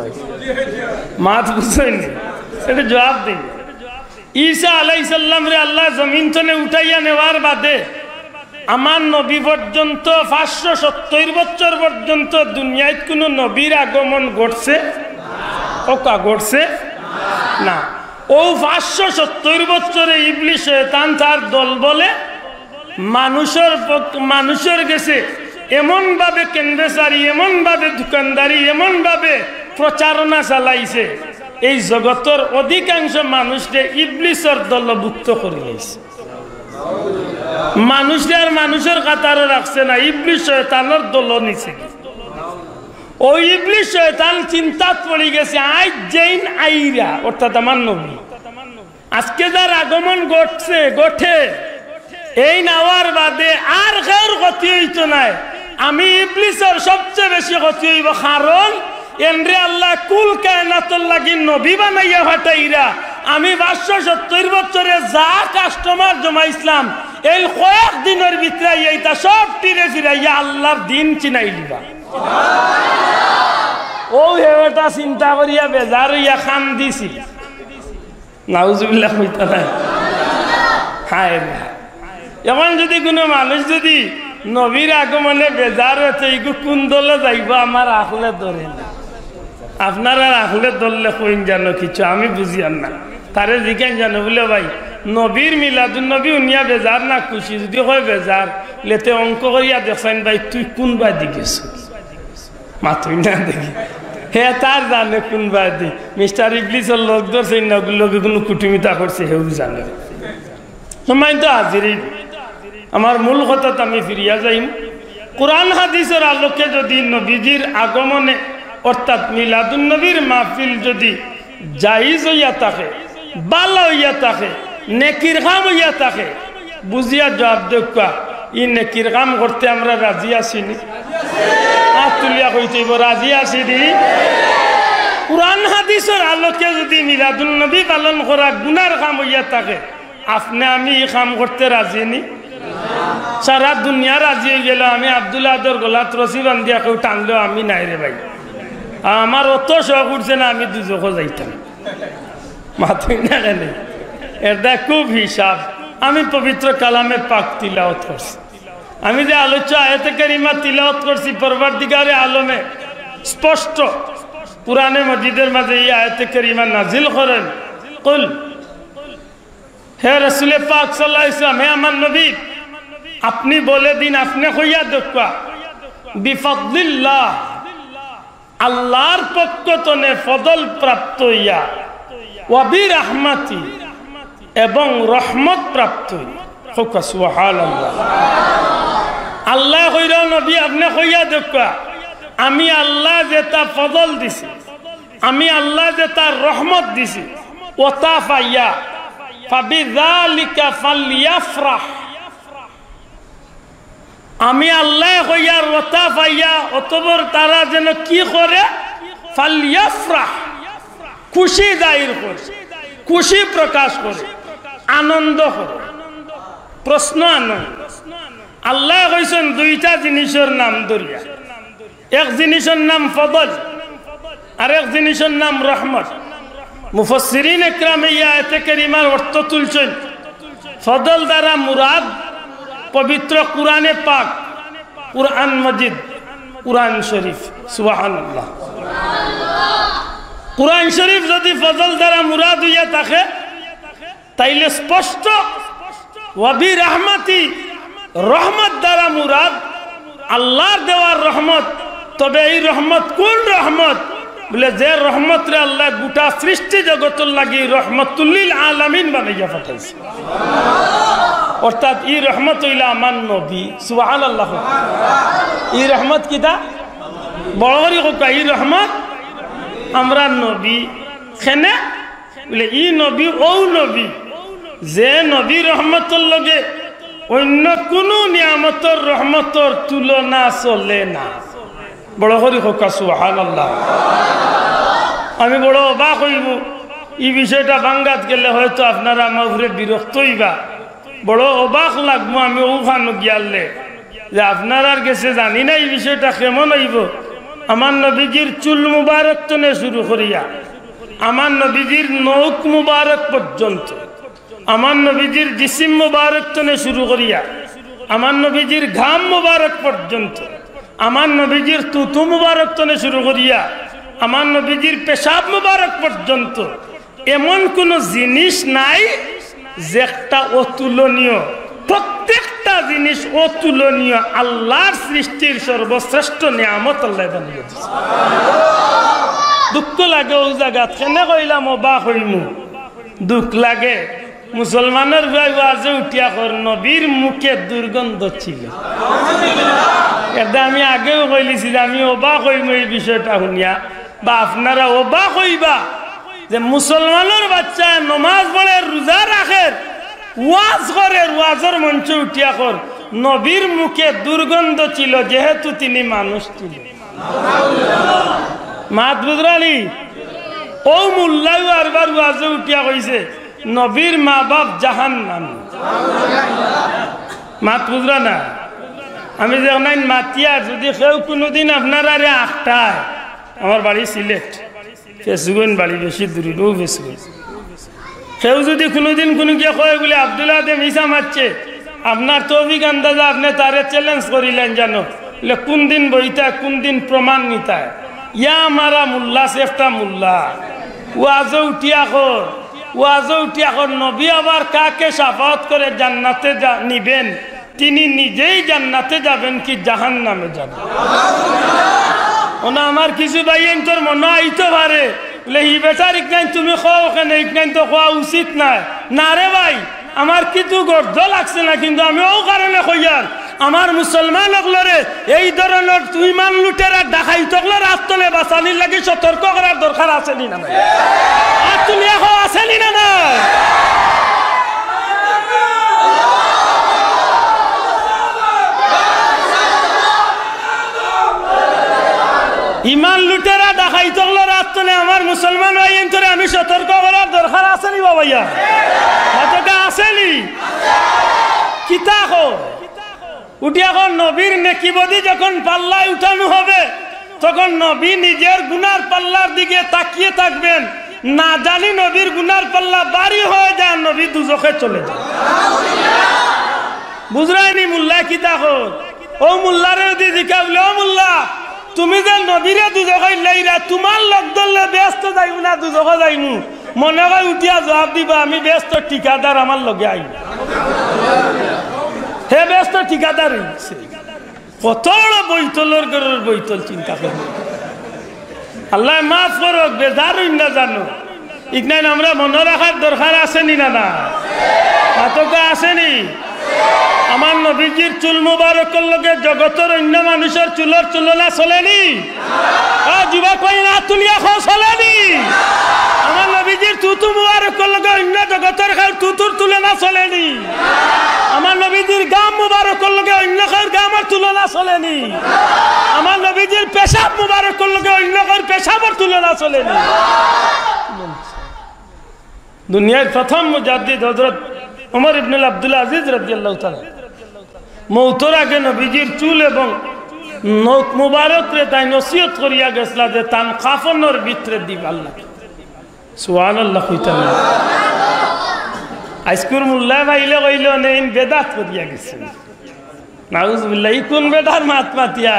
মাত বুঝই না, এটা জবাব দিন। ঈসা আলাইহিস সালাম রে আল্লাহ জমিন থেকে উঠাইয়া নেওয়ার বাদে আমার নবী পর্যন্ত 570 বছর পর্যন্ত দুনিয়ায় কোন নবীর আগমন ঘটছে? ওকা ঘটছে না। ও 570 বছরে ইবলিস শয়তান তার দল বলে মানুষের গেছে এমন ভাবে কেন্দ্রসারি, এমন ভাবে দোকানদারি, এমন ভাবে প্রচারণা চালাইছে, এই জগতের অধিকাংশ মানুষকে ইবলিসের দলভুক্ত করে নিয়েছে। মানুষে আর মানুষের কাতারে রাখছে না, ইবলিস শয়তানের দল নিছে। ওই ইবলিস শয়তান চিন্তাত পড়ে গেছে আজ যেইন আইরা, অর্থাৎ আমার নবী আজকে যার আগমন ঘটে এই নাওয়ার বাদে আর কার ক্ষতি হইতো নাই, আমি ইবলিসের সবচেয়ে বেশি ক্ষতি হইব। কারণ এনরে আল্লাহ কুল কায়নাতুল লাগি নবী বানাইয়া ফাটাইরা আমি 570 বছরে যা কাস্টমার জমাইছিলাম এই কয়েক দিনের ভিতরে এইটা সব টিরে ফিরাইয়া আল্লাহর দিন চিনাই দিবা। ও হেটা চিন্তা করিয়া বেজার হইয়া খান দিছি। নাউজুবিল্লাহ হইতা নাই। হায় এখন যদি কোনো মানুষ যদি নবীর আগমনে বেজার হচ্ছে এইগু কোন দলে যাইব আমার আখলে ধরে না। আপনারা আখলে ধরলে কইন জানো কিছু আমি বুঝিয়ান না, তারে জিজ্ঞান জানো বলে ভাই নবীর মিলাদুন নবী উনিয়া বেজার না খুশি? যদি হয় বেজার লেতে অঙ্ক করিয়া দেখছেন ভাই তুই কোন বাদি গেছ? মাতুই না দেখি হে তার জানে কোন বাদি। মিস্টার ইবলিসের লোক ধরছে না, ওগুলোকে কোনো কুটুমিতা করছে হেউ জানে। সময় তো হাজির আমার মূল কথা আমি ফিরিয়া যাইম। কোরআন হাদিসের আলোকে যদি নবীজির আগমনে অর্থাৎ মিলাদুন নবীর মাহফিল যদি জায়েজ হইয়া থাকে, ভালো হইয়া থাকে, নেকির কাম হইয়া থাকে, বুঝিয়া জবাব দেখা ই নেকির কাম করতে আমরা রাজি আছি নি? হাত তুলিয়া কইতেইব রাজি আছি নি? কুরআন হাদিসের আলোকে যদি মিলাদুল নবী পালন করা গুনার কাম হইয়া থাকে, আপনি আমি এই কাম করতে রাজি নি? সারা দুনিয়া রাজি হয়ে গেল, আমি আব্দুল্লাহ আদর গলাত রসি বান্ধিয়া কেউ টানলেও আমি নাই রে ভাই। আমার অত শখ উঠছে না আমি দুজকও যাইতাম, মাথায় না কেন? এটা খুব হিসাব। আমি পবিত্র কালামে পাক তিলাওয়াত করছি, আমি যে আলোচ্য আয়াতে কারিমা তিলাওয়াত করছি পরবর্তীকারে আলমে স্পষ্ট কুরআনে মজিদের মাঝে এই আয়াতে কারিমা নাজিল করেন, কুল হে রাসূল পাক সাল্লাল্লাহু আলাইহি ওয়াসাল্লাম, হে আমার নবী আপনি বলে দিন, আপনি কইয়া দেখা বিফাদলিল্লাহ, আল্লাহর পক্ষ থেকে ফজল প্রাপ্ত হইয়া, ওয়া বিরহমাতি এবং রহমত প্রাপ্ত হইয়া। সুবহানাল্লাহ। আল্লাহ কইরা নবী আপনি কইয়া দেখা আমি আল্লাহ যে তার ফজল দিছি, আমি আল্লাহ যে তার রহমত দিছি, ওতা পাইয়া ফাবিযালিকা ফালইয়াফরাহ, আমি আল্লাহ কইয়ার ওতা পাইয়া অতবর তারা যেন কি করে, ফালইয়াফরাহ, খুশি জাহির করে, খুশি প্রকাশ করে, আনন্দ করে। প্রশ্ন আনন্দ। আল্লাহ কইছেন দুইটা জিনিসের নাম ধরিয়া, এক জিনিসের নাম ফজল আর এক জিনিসের নাম রহমত। মুফাসসিরিন ইকরামে এই আয়াতে কারিমার অর্থ তুলছেন, ফজল দ্বারা মুরাদ পবিত্র কুরআনে পাক, কুরআন মজিদ, কুরআন শরীফ। সুবহানাল্লাহ। কুরআন শরীফ যদি ফজল দ্বারা মুরাদ হইয়া থাকে তাইলে স্পষ্ট ওয়া বিরহমাতি, রহমত দ্বারা মুরাদ আল্লাহর দেওয়ার রহমত। তবে এই রহমত কোন রহমত? বলে যে রহমত রে আল্লাহ গোটা সৃষ্টি জগতের লাগি রহমতুল্লিল আলামিন বানাইয়া পাঠাইছে, অর্থাৎ এই রহমত হইলা আমার নবী। সুবহানাল্লাহ। এই রহমত কিটা বড় করে কোকা, এই রহমত আমরা নবী খেনে বলে ই নবী ও নবী যে নবী রহমতর লগে অন্য কোন নিয়ামতর রহমতর তুলনা চলে না। বড় করে কোকা সুবহানাল্লাহ। আমি বড় অবাক হইব এই বিষয়টা বাঙ্গাত গেলে হয়তো আপনারা আমার উপরে বিরক্ত হইবা, বড় অবাক লাগবো আমি ওখানে গিয়ালে যে আপনার কাছে জানি না এই বিষয়টা কেমন হইব। আমার নবীজির চুল মুবারক তনে শুরু করিয়া আমার নবীজির নৌক মুবারক পর্যন্ত, আমার নবীজির জিসিম মুবারক তনে শুরু করিয়া আমার নবীজির ঘাম মুবারক পর্যন্ত, আমার নবীজির তুতু মুবারক তনে শুরু করিয়া আমার নবীজির পেশাব মুবারক পর্যন্ত এমন কোন জিনিস নাই যেটা অতুলনীয়। প্রত্যেকটা জিনিস অতুলনীয়। আল্লাহর সৃষ্টির সর্বশ্রেষ্ঠ নিয়ামত আল্লাহ বানিয়ে দিয়েছে। দুঃখ লাগে ওই জায়গা কেন কইলাম অবাক হইমু, দুঃখ লাগে মুসলমানের ভাই ওয়াজে উঠিয়া কর নবীর মুখে দুর্গন্ধ ছিল। এটা আমি আগেও কইলিছি যে আমি অবাক হইমু এই বিষয়টা শুনিয়া, বা আপনারা অবাক হইবা যে মুসলমানের বাচ্চা নমাজ পড়ে, রোজা রাখে, ওয়াজ করে, ওয়াজের মঞ্চে উঠিয়া কর নবীর মুখে দুর্গন্ধ ছিল যেহেতু তিনি মানুষ ছিল। মাত বুঝরানি ও মুল্লাই আরবার ওয়াজে উঠিয়া কইছে নবীর মা বাপ জাহান্নামী। মাত বুঝরা না? আমি যে মাতিয়া যদি কেউ কোনোদিন আপনার আরে আখটায়, আমার বাড়ি সিলেট, ফেসবুক বাড়ি বেশি দূরে ও ফেসবুক, কেউ যদি কোনোদিন কোনো গিয়ে কয় বলে আব্দুল্লাহ দে মিশা মারছে, আপনার তৌফিক আন্দাজা আপনি তারে চ্যালেঞ্জ করিলেন জানো, কোন দিন বইতা কোন দিন প্রমাণ নিতায়, ইয়া মারা মুল্লা সেফটা মুল্লা ওয়াজে উঠিয়া কর, ওয়াজে উঠিয়া কর নবী আবার কাকে শাফাত করে জান্নাতে নিবেন, তিনি নিজেই জান্নাতে যাবেন কি জাহান্নামে যাবেন। ওনা আমার কিছু ভাইয়েন তোর মনে আইতে পারে বলে ই বেটার ইকনাইন তুমি খাও ওখানে, ইকনাইন তো খাওয়া উচিত নাই। না রে ভাই, আমার কিন্তু গর্দ লাগছে না, কিন্তু আমি ও কারণে কইয়ার আমার মুসলমান হকলরে এই ধরনের ইমান লুটেরা ডাকাইতকলে রাস্তলে বাঁচানির লাগে সতর্ক করার দরকার আছে নি না? আর তুমি এখন আসেনি না? না ইমান লুটেরা ডাকাইতকলে রাস্তলে আমার আমি সতর্ক করার দরকার আছে নি বাবাইয়া? মাতকা আছে নি? কিতা কো উঠি এখন নবীর নেকিবদি যখন পাল্লায় উঠানো হবে তখন নবী নিজের গুনার পাল্লার দিকে তাকিয়ে থাকবেন, না জানি নবীর গুনার পাল্লা বাড়ি হয়ে যায়, নবী দুজখে চলে যায়। বুঝরাইনি মোল্লা কিতা কো? ও মোল্লারে যদি জিজ্ঞাসা, ও মোল্লা তুমি যে নবীরে দুজখে লাইরা, তোমার লোক ধরলে ব্যস্ত যাইব না দুজখে যাইমু, মনে হয় উঠিয়া জবাব দিবা আমি ব্যস্ত ঠিকাদার, আমার লগে আইব। হে ব্যস্ত ঠিকাদার কত বৈতলের ঘরের বৈতল চিন্তা করি। আল্লাহ মাফ করক, বেজার না জানো ইগনাইন আমরা মনে রাখার দরকার আসেনি না? না মাতকা আসেনি? আমার নবীজির চুল মুবারকের লগে জগতের অন্য মানুষের চুলের তুলনা চলেনি? যুবক ভাই না তুলিয়া খাও চলেনি? আমার নবীজির তুতু মুবারকের লগে অন্য জগতের তুতুর তুলনা চলেনি? আমার নবীজির গাম মুবারকের লগে অন্য গামের তুলনা চলেনি? আমার নবীজির পেশাব মুবারকের লগে অন্য পেশাবের তুলনা চলেনি? দুনিয়ার প্রথম মুজাদ্দিদ হযরত ওমর ইবনে আব্দুল আজিজ রাদিয়াল্লাহু তাআলা মৌতের আগে নবীজির চুল এবং নখ মুবারক রে তাই নসিহত করিয়া গেছলা যে তান কাফনের ভিতরে দিবা আল্লাহ। সুবহানাল্লাহ কইতাম আজকুর মোল্লা ভাইলে কইল নেন বেদাত করিয়া গেছে। নাউজুবিল্লাহ, কোন বেদার মাত মাতিয়া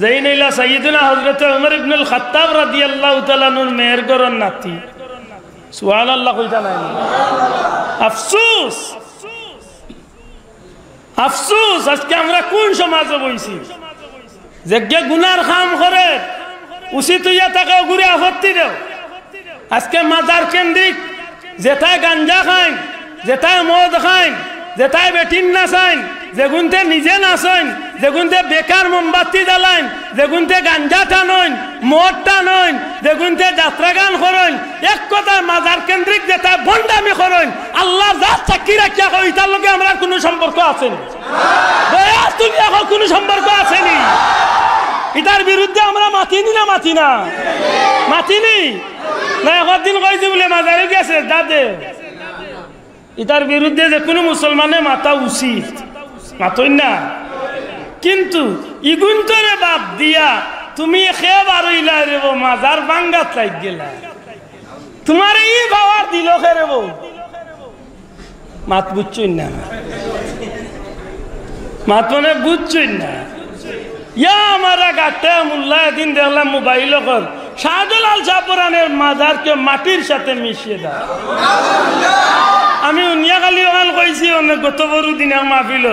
যেই নইলা সাইয়্যিদুনা হযরত ওমর ইবনে আল খাত্তাব রাদিয়াল্লাহু তাআলা নুর মেয়ের গরন নাতি। সুবহানাল্লাহ কইতা নাই? আফসোস আফসোস, আজকে আমরা কোন সমাজে বইছি যে গুনার কাম করে উচিত হইয়া তাকে ঘুরে আপত্তি দেও। আজকে মাজার কেন্দ্রিক যেটায় গাঞ্জা খাইন, যেটায় মদ খাইন, যেটায় বেটিন নাচাইন, যেগুনতে নিজে নাচেন, যেগুনতে বেকার মোমবাতি জ্বালাইন, যেগুনতে গাঞ্জা টানইন, মদ টানইন, যেগুনতে যাত্রা গান করেন, এক কথায় মাজার কেন্দ্রিক যেটা বন্ডামি করেন, আল্লাহ যা চাকরি রাখিয়া কই তার লগে আমরা কোনো সম্পর্ক আছেনি? কোনো সম্পর্ক আছেনি? এটার বিরুদ্ধে আমরা মাতিনি না মাতি না? মাতিনি না? একদিন কইছি বলে মাজারে গেছে দাদে, এটার বিরুদ্ধে যে কোনো মুসলমানে মাতা উচিত, মাতই না। কিন্তু ইগুন্তরে বাদ দিয়া তুমি খেয়ে বারইলা রেব মাজার বাঙ্গাত লাগ গেলা, তোমার এই বাবার দিল খে রেব মাত বুঝছই না? মাত মানে বুঝছই না? ইয়া আমারা গাতে মোল্লা এদিন দেখলাম মোবাইল কর শাহজালাল শাহপুরানের মাজারকে মাটির সাথে মিশিয়ে দেয়। আমি উনিয়াখালী ওখান কইছি অনেক গত বড় দিন মাহফিল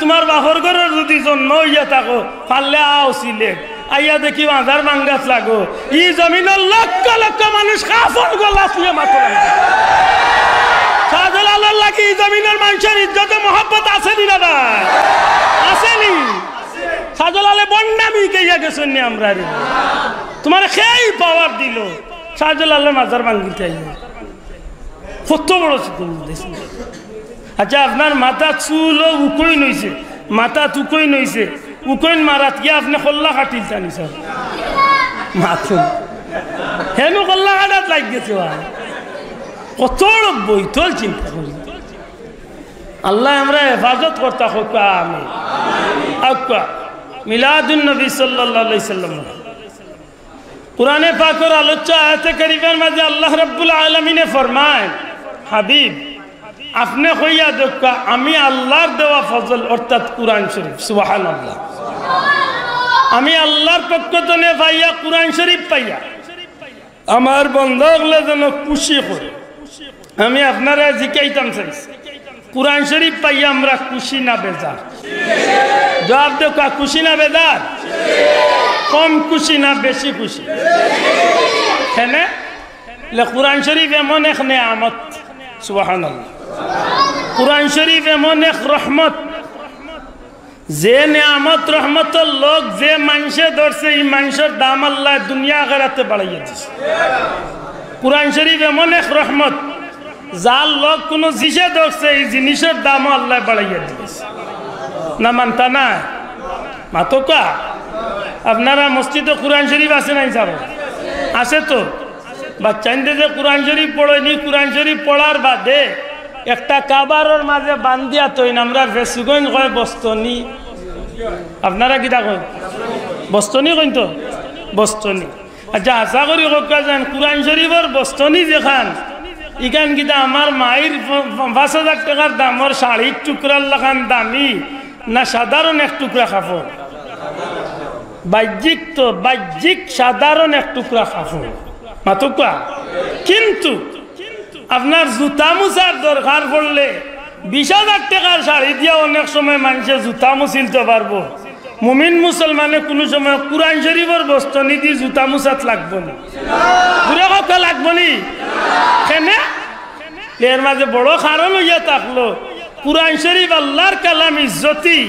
তোমার বাহর ঘরের যদি জন্ম হইয়া থাকো পারলে আও সিলেট আইয়া দেখি মাজার বাঙ্গাত লাগো, ই জমিনের লক্ষ লক্ষ মানুষ কাফন গলা শুয়ে মাথা শাহজালালের লাগি এই জমিনের মানুষের ইজ্জতে মহব্বত আসেনি না? আসেনি? শাহজালালে বন্ডামি কেইয়া গেছেন নি আমরা রে? তোমার খেই পাওয়ার দিল শাহজালালের মাজার ভাঙ্গিতে আইয়া কত বড়। আচ্ছা আপনার মাথা চুলও উকইন হইছে, মাথা তুকইন হইছে, উকইন মারাত গিয়া আপনি কল্লা কাটিল জানি স্যার মাথুন হেন কল্লা কাটাত লাগ গেছে। কত বৈতল চিন্তা করি। আল্লাহ আমরা হেফাজত করতে হোক। আমি আক্কা মিলাদুন নবী সাল্লাল্লাহু আলাইহি সাল্লাম কুরআনে পাকের আলোচ্য আয়াতে কারিমার মাঝে আল্লাহ রাব্বুল আলামিনে ফরমায়, হাবিব আপনি কইয়া দেখা আমি আল্লাহর দেওয়া ফজল অর্থাৎ কুরআন শরীফ। সুবহানাল্লাহ, আমি আল্লাহর পক্ষ থেকে পাইয়া কুরআন শরীফ পাইয়া আমার বন্দাগুলো যেন খুশি করে। আমি আপনারা জিকাইতাম চাইছি কুরআন শরীফ পাইয়া আমরা খুশি না বেজার? জবাব দেখা, খুশি না বেজার? কম খুশি না বেশি খুশি? হ্যাঁ, কুরআন শরীফ এমন এক নেয়ামত। সুবহানাল্লাহ, কুরআন শরীফ এমন এক রহমত, যে নেয়ামত রহমতের লোক যে মানুষে ধরছে এই মানুষের দাম আল্লাহ দুনিয়া আখিরাতে বাড়াইয়া দিছে। কুরআন শরীফ এমন এক রহমত, যার লোক কোনো জিনিসে ধরছে এই জিনিসের দামও আল্লাহ বাড়াইয়া দিয়েছে। না মানতা না? মাতকা আপনারা মসজিদে কুরআন শরীফ আছে নাই? স্যার আছে তো? বাচ্চাইন্দে যে কোরআন শরীফ পড়েনি, কোরআন শরীফ পড়ার বাদে একটা কাবারের মাঝে বান্ধিয়া তৈন আমরা ফেসুগন কয় বস্তনি। আপনারা কিতা কয়? বস্তনি কইন তো, বস্তনি। আচ্ছা আশা করি কোকা যান কোরআন শরীফের বস্তনি যেখান ইখান কিতা আমার মায়ের 5,000 টাকার দামর শাড়ির টুকরার লাখান দামি না সাধারণ এক টুকরা কাপড়? বাহ্যিক তো, বাহ্যিক সাধারণ এক টুকরা কাপড় মাতুকা। কিন্তু আপনার জুতা মুছার দরকার পড়লে 20,000 টাকার শাড়ি দিয়া অনেক সময় মানুষে জুতা মুছিলতে পারবো। মুমিন মুসলমানে কোনো সময় কোরআন শরীফের বস্তনি দিয়ে জুতা মুছাত লাগবো না, ঘুরে কথা লাগবো নি কেন? এর মাঝে বড় কারণ হইয়া থাকলো কোরআন শরীফ আল্লাহর কালাম ইজ্জতি।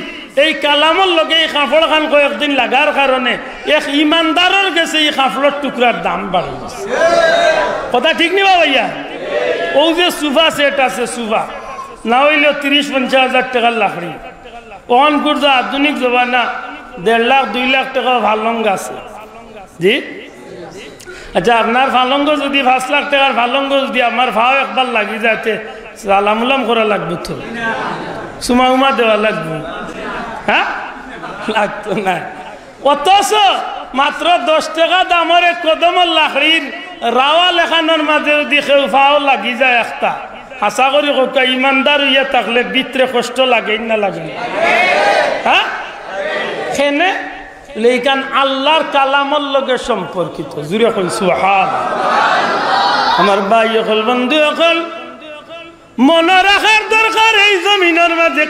এই কালামর লগে এই কাপড় খান কয়েকদিন লাগার কারণে এক ইমানদারের কাছে এই কাপড়ের টুকরার দাম বাড়ে গেছে। কথা ঠিক নিবা ভাইয়া? ও যে সুফা সেট আছে, সুফা না হইলেও 30-50 হাজার টাকার লাকড়ি। ওখান করতো আধুনিক জমানা 1.5 লাখ 2 লাখ টাকা ফালঙ্গ আছে। জি আচ্ছা, আপনার ফালঙ্গ যদি 5 লাখ টাকার ফালঙ্গ যদি আমার ভাও একবার লাগি যাতে সালামুলাম করা লাগবে, তো সুমা উমা দেওয়া লাগবে, হ্যাঁ লাগতো না। অথচ মাত্র 10 টাকা দামের এক কদমের লাকড়ির রাওয়া লেখানোর মাঝে যদি কেউ ফাও লাগি যায় একটা, আশা করি কোকা ইমানদার হইয়া থাকলে ভিতরে কষ্ট লাগে না লাগে? হ্যাঁ সেনে লেখান আল্লাহর কালামর লগে সম্পর্কিত। জুড়ে কই সুবহানাল্লাহ। আমার ভাই হল, বন্ধু হল, মনে রাখার দরকার এই জমিনের মাঝে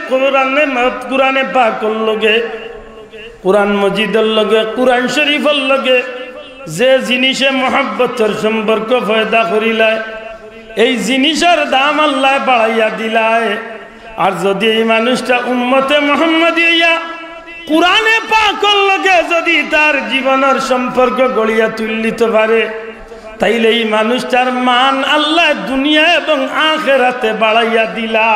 কোরআনে পাকের লগে, কোরআন মজিদের লগে, কোরআন শরীফের লগে যে জিনিসে মহব্বতের সম্পর্ক পয়দা করিলায় এই জিনিসের দাম আল্লাহ বাড়াইয়া দিলায়। আর যদি এই মানুষটা উম্মতে মুহাম্মদী হইয়া কোরআনে পাকের লগে যদি তার জীবনের সম্পর্ক গড়িয়া তুলিতে পারে, তাইলে এই মানুষটার মান আল্লাহ দুনিয়া এবং আখিরাতে বাড়াইয়া দিলা।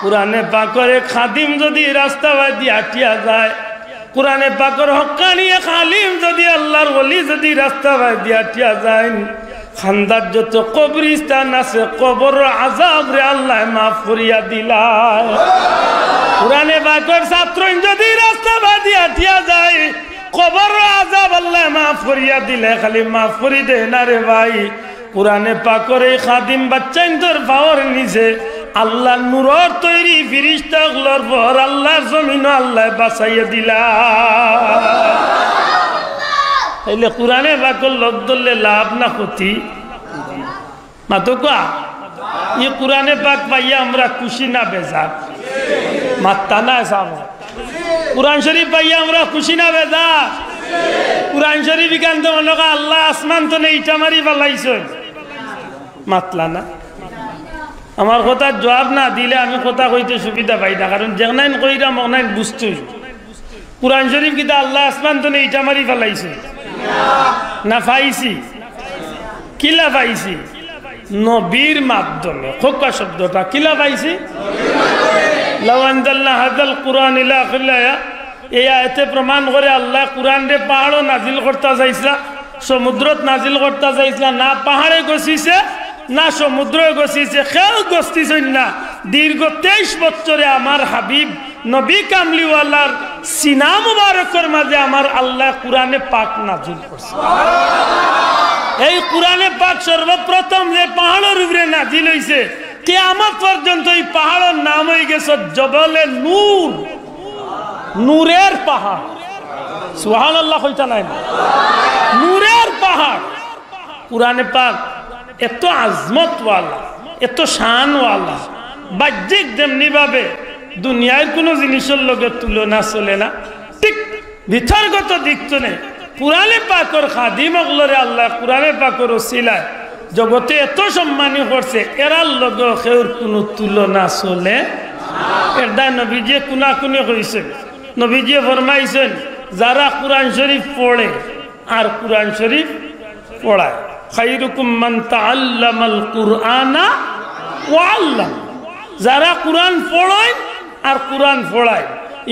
কোরআনে পাকের খাদিম যদি রাস্তা বাদি হাঁটিয়া যায়, কোরআনে পাকের হক্কানি খালিম যদি আল্লাহর ওলি যদি রাস্তা বাদি হাঁটিয়া যায়, খান্দার যত কবরিস্তান আছে কবর আযাব রে আল্লাহ মাফ করিয়া দিলা। কোরআনে পাকের ছাত্র যদি রাস্তা বাদি হাঁটিয়া যায়, কবর আযাব আল্লাহ মাফ করিয়া দিলে। খালি মাফ করি দে না রে ভাই, কোরআনে পাকের এই খাদিম বাচ্চাইন্দর পাওয়ার নিচে আল্লাহ নূরের তৈরি ফিরিস্তাগুলোর পর আল্লাহর জমিন আল্লাহ বাঁচাইয়া দিলা। তাইলে কোরআনে পাকের লোক ধরলে লাভ না ক্ষতি? মাতকা এই কোরআনে পাক পাইয়া আমরা খুশি না বেজার? মাত্তা না সাব কোরআন শরীফ পাইয়া আমরা খুশি না বেজার? কোরআন শরীফ কান্দে মনে কর আল্লাহ আসমান তো নেই ইটা মারি পালাইছে, মাতলা না? আমার কথার জবাব না দিলে আমি কথা কইতে সুবিধা পাই না, কারণ যেনাইন কইরা মনাইন বুঝতে। কোরআন শরীফ কিতা আল্লাহ আসমান তো নেই ইটা মারি পালাইছে না পাইছি? কিলা পাইছি? নবীর মাধ্যমে। খোকা শব্দটা কিলা পাইছি? লাউ আনজালনা হাযাল কুরআন ইলা আখিরিল আয়া, এই আয়াতে প্রমাণ করে আল্লাহ কোরআন রে পাহাড়ও নাজিল করতে চাইছিলা, সমুদ্রত নাজিল করতে চাইছিলা না, পাহাড়ে গছিছে না সমুদ্রে গছিছে, কেউ গছিছেন না। দীর্ঘ 23 বছরে আমার হাবিব নবী কামলিওয়ালার সিনা মুবারকের মাঝে আমার আল্লাহ কোরআনে পাক নাজিল করছে। এই কোরআনে পাক সর্বপ্রথম যে পাহাড়ের উপরে নাজিল হইছে, কিয়ামত পর্যন্ত এই পাহাড়ের নাম হয়ে গেছে জবলে নূর, নূরের পাহাড়। সুবহানাল্লাহ কইতা নাই? নূরের পাহাড়। কোরআনে পাক এত আজমতওয়ালা, এত শানওয়ালা, বাহ্যিক যেমনি ভাবে দুনিয়ার কোনো জিনিসের লগে তুলনা চলে না, ঠিক ভিতরগত দিক তো নেই। কোরআনে পাকের খাদিম অগলরে আল্লাহ কোরআনে পাকের ওসিলায় জগতে এত সম্মানী করছে, এরার লগে কেউর কোনো তুলনা চলে। এটা নবীজি কুনাকুনি কইছেন, নবীজি ফরমাইছেন যারা কোরআন শরীফ পড়ে আর কোরআন শরীফ পড়ায়, খায়রুকুম মান তাআল্লামাল কুরআনা ওয়া আল্লাম। যারা কোরআন পড়ায় আর কোরআন পড়ায়,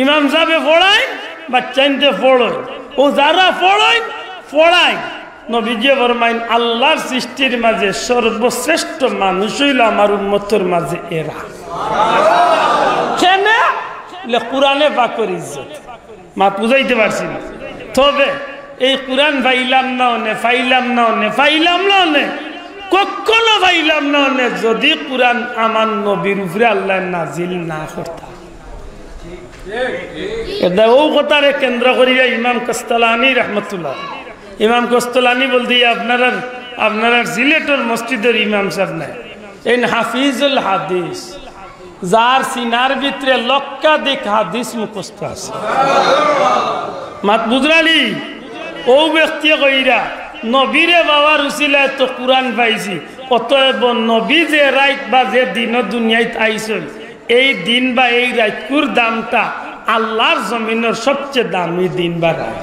ইমাম সাহেব পড়ায়, বাচ্চাইনতে পড়ায়, ও যারা পড়ায় পড়ায় নবীজি ফরমাইন আল্লাহর সৃষ্টির মাঝে সর্বশ্রেষ্ঠ মানুষ হইল আমার উম্মতের মাঝে এরা। কেন? কোরআনে পাকের ইজ্জত মা বুঝাইতে পারছি না। তবে এই কোরআন পাইলাম না অনে পাইলাম না অনে পাইলাম না অনে কখনো পাইলাম না অনে যদি কোরআন আমার নবীর উপরে আল্লাহ নাজিল না করতাম। এটা ও কথারে কেন্দ্র করিয়া ইমাম কস্তালানি রহমতুল্লাহ, ইমাম কস্তালানি বলতে আপনারা সিলেটের মসজিদের ইমাম সাহেব নাই এই হাফিজুল হাদিস, যার সিনার ভিতরে লক্ষাধিক হাদিস মুখস্থ আছে। মাত বুঝরালি ও ব্যক্তি কইরা নবীরে বাবার উসিলায় তো কোরআন পাইছি, অতএব নবী যে রাইত বা যে দিন দুনিয়ায় আইসল এই দিন বা এই রাইতকুর দামটা আল্লাহর জমিনের সবচেয়ে দামি দিন বা রাত।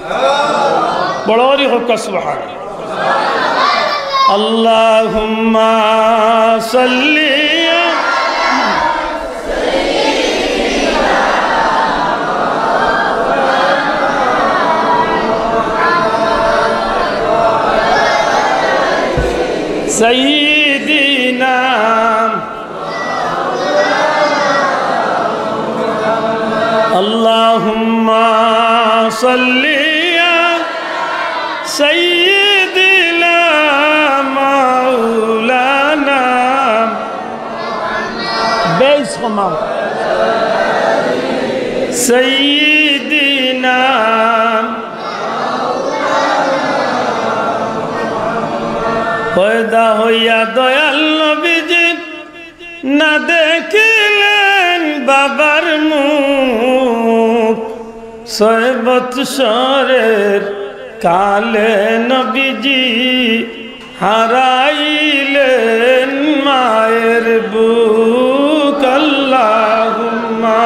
বড়ই হোক সুবহানাল্লাহ। আল্লাহুম্মা সাল্লি সাইয়্যিদিনা আল্লাহুম্মা সাল্লি সাইয়্যিদিনা মাওলানা বেশ কমাও সাইয়্যিদিনা পয়দা হইয়া দয়াল নবীজি না দেখিলেন বাবার মুখ, 6 বৎসরের কালে নবীজি হারাইলেন মায়ের বুক। আল্লাহুম্মা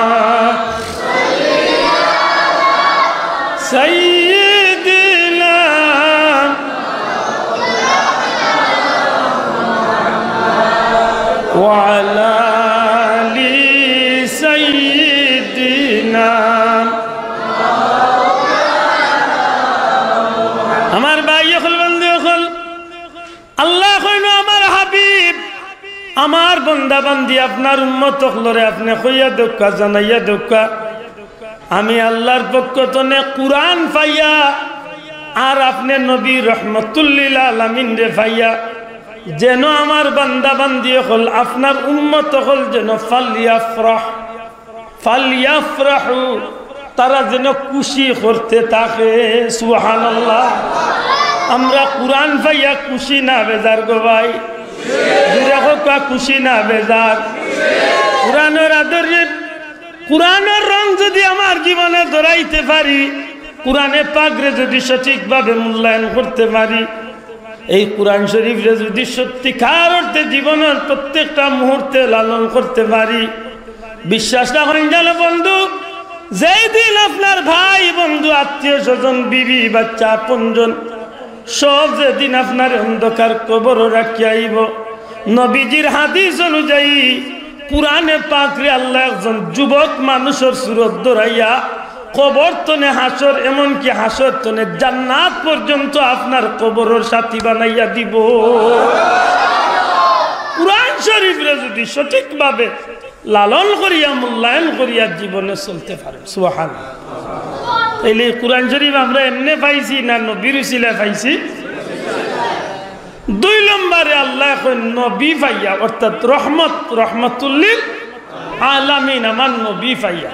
সাইয়্যিদিনা ওয়া আলা আলি সাইয়্যিদিনা। আমার ভাই হল বন্ধু হল আল্লাহ কইল আমার হাবিব আমার বন্দা বান্দি আপনার উম্মত হলরে আপনি কইয়া দক্কা জানাইয়া দক্কা আমি আল্লাহর পক্ষ থেকে কুরআন পাইয়া আর আপনি নবী রহমাতুল লিল আলামিন রে পাইয়া যেন আমার বান্দা বান্দি হল আপনার উম্মত হল যেন ফালিয়াফরাহু তারা যেন খুশি করতে থাকে। সুবহানাল্লাহ। আমরা কুরআন পাইয়া খুশি না বেজার গো ভাই? খুশি না বেজার? কুরআনের আদরের কুরআনের রং যদি আমার জীবনে ধরাইতে পারি, কুরআনে পাকরে যদি সঠিকভাবে মূল্যায়ন করতে পারি, এই কুরআন শরীফরে যদি সত্যিকার অর্থে জীবনের প্রত্যেকটা মুহূর্তে লালন করতে পারি, বিশ্বাস না করেন জানো বন্ধু, যেই দিন আপনার ভাই বন্ধু আত্মীয় স্বজন বিবি বাচ্চা আপনজন সব যেদিন আপনার অন্ধকার কবর রাখিয়া আইব, নবীজির হাদিস অনুযায়ী কুরআনে পাকরে আল্লাহ একজন যুবক মানুষের সুরত ধরাইয়া কবর তনে হাসর এমনকি হাসর তনে জান্নাত পর্যন্ত আপনার কবরের সাথী বানাইয়া দিব। কুরআন শরীফরে যদি সঠিকভাবে লালন করিয়া মূল্যায়ন করিয়া জীবনে চলতে পারে। সুবহানাল্লাহ। তাইলে কুরআন শরীফ আমরা এমনি পাইছি না নবীর উসিলায় পাইছি? 2 নম্বরে আল্লাহ এখন নবী পাইয়া অর্থাৎ রহমাতুল লিল আলামিন আমার নবী পাইয়া।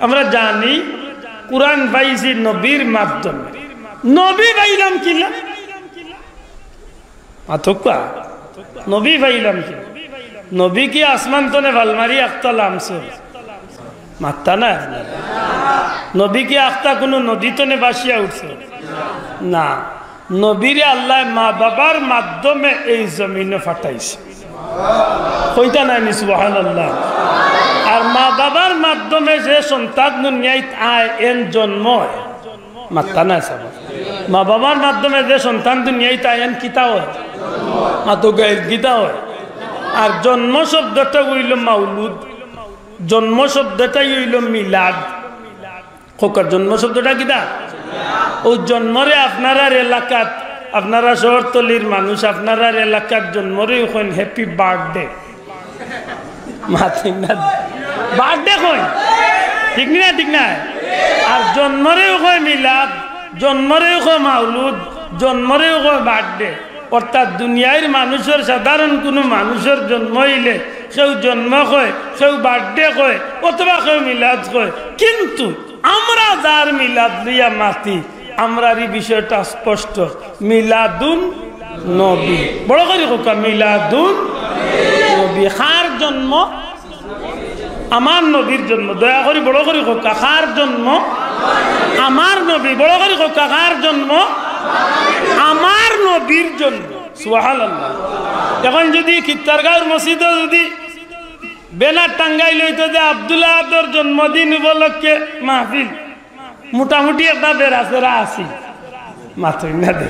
আমরা জানি কুরআন পাইছি নবীর মাধ্যমে। নবী পাইলাম কিলা আতকা নবী পাইলাম কি? নবী কি আসমান তনে ভালমারি আখতাল আমছে মাত্তা না? নবী কি আখতা কোনো নদী তনে বাসিয়া উঠছে না। নবীরে আল্লাহ মা বাবার মাধ্যমে এই জমিনে ফাটাইছে। কইতা নাই নি সুবহানাল্লাহ। আর মা বাবার মাধ্যমে যে সন্তান দুনিয়ায় আয় এন জন্ম মাত্তা না সব। মা বাবার মাধ্যমে যে সন্তান দুনিয়ায় আয় এন কিতা হয়? মাতো গায়ে গীতা হয়। আর জন্ম শব্দটা হইল মাউলুদ, জন্ম শব্দটাই হইল মিলাদ। খোকার জন্ম শব্দটা কিতা? ও জন্মরে আপনার এলাকাত আপনারা শহরতলির মানুষ, আপনারা এলাকার জন্মরে কইন হ্যাপি বার্থডে, মাথিন না বার্থডে কইন, ঠিক না? ঠিক না? আর জন্মরেও কয় মিলাদ, জন্মরেও কয় মাউলুদ, জন্মরেও কয় বার্থডে। অর্থাৎ দুনিয়ার মানুষের সাধারণ কোনো মানুষের জন্ম হইলে কেউ জন্ম কয়, কেউ বার্থডে কয়, অথবা কেউ মিলাদ কয়। কিন্তু আমরা যার মিলাদ লইয়া মাতি, আমরার এই বিষয়টা স্পষ্ট, মিলাদুন নবী। বড় করে হোক মিলাদুন নবী। কার জন্ম? আমার নবীর জন্ম। দয়া করি বড় করে হোক কার জন্ম? আমার নবী। বড় করে হোক কার জন্ম? আমার নবীর জন্ম। সুবহানাল্লাহ। এখন যদি কিত্তারগাঁওর মসজিদে যদি বেনার টাঙ্গাই লইতো যে আব্দুল আহাদের জন্মদিন উপলক্ষে মাহফিল, মোটামুটি একটা বেড়াচেরা আছি, মাথই না দে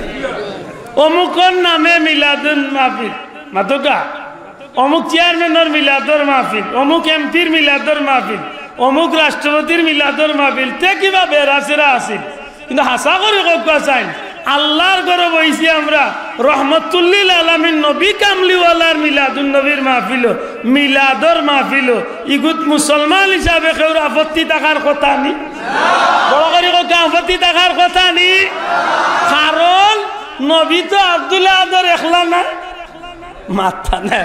অমুকর নামে মিলাদুন মাহফিল, মাতকা অমুক চেয়ারম্যানের মিলাদর মাহফিল, অমুক এমপির মিলাদর মাহফিল, অমুক রাষ্ট্রপতির মিলাদর মাহফিল, তে কিবা বেড়াচেরা আছিল। কিন্তু হাসা করে কবা চাই আল্লাহর ঘরে বইছি আমরা, রহমতুল্লিল আলামিন নবী কামলিওয়ালার মিলাদুন নবীর মাহফিল, মিলাদর মাহফিল, ইগুত মুসলমান হিসাবে কেউর আপত্তি থাকার কথা নি? বড় করে আপত্তি থাকার কথা নি? কারণ নবী তো আব্দুল্লাহ আদর একলা না, মাথা না,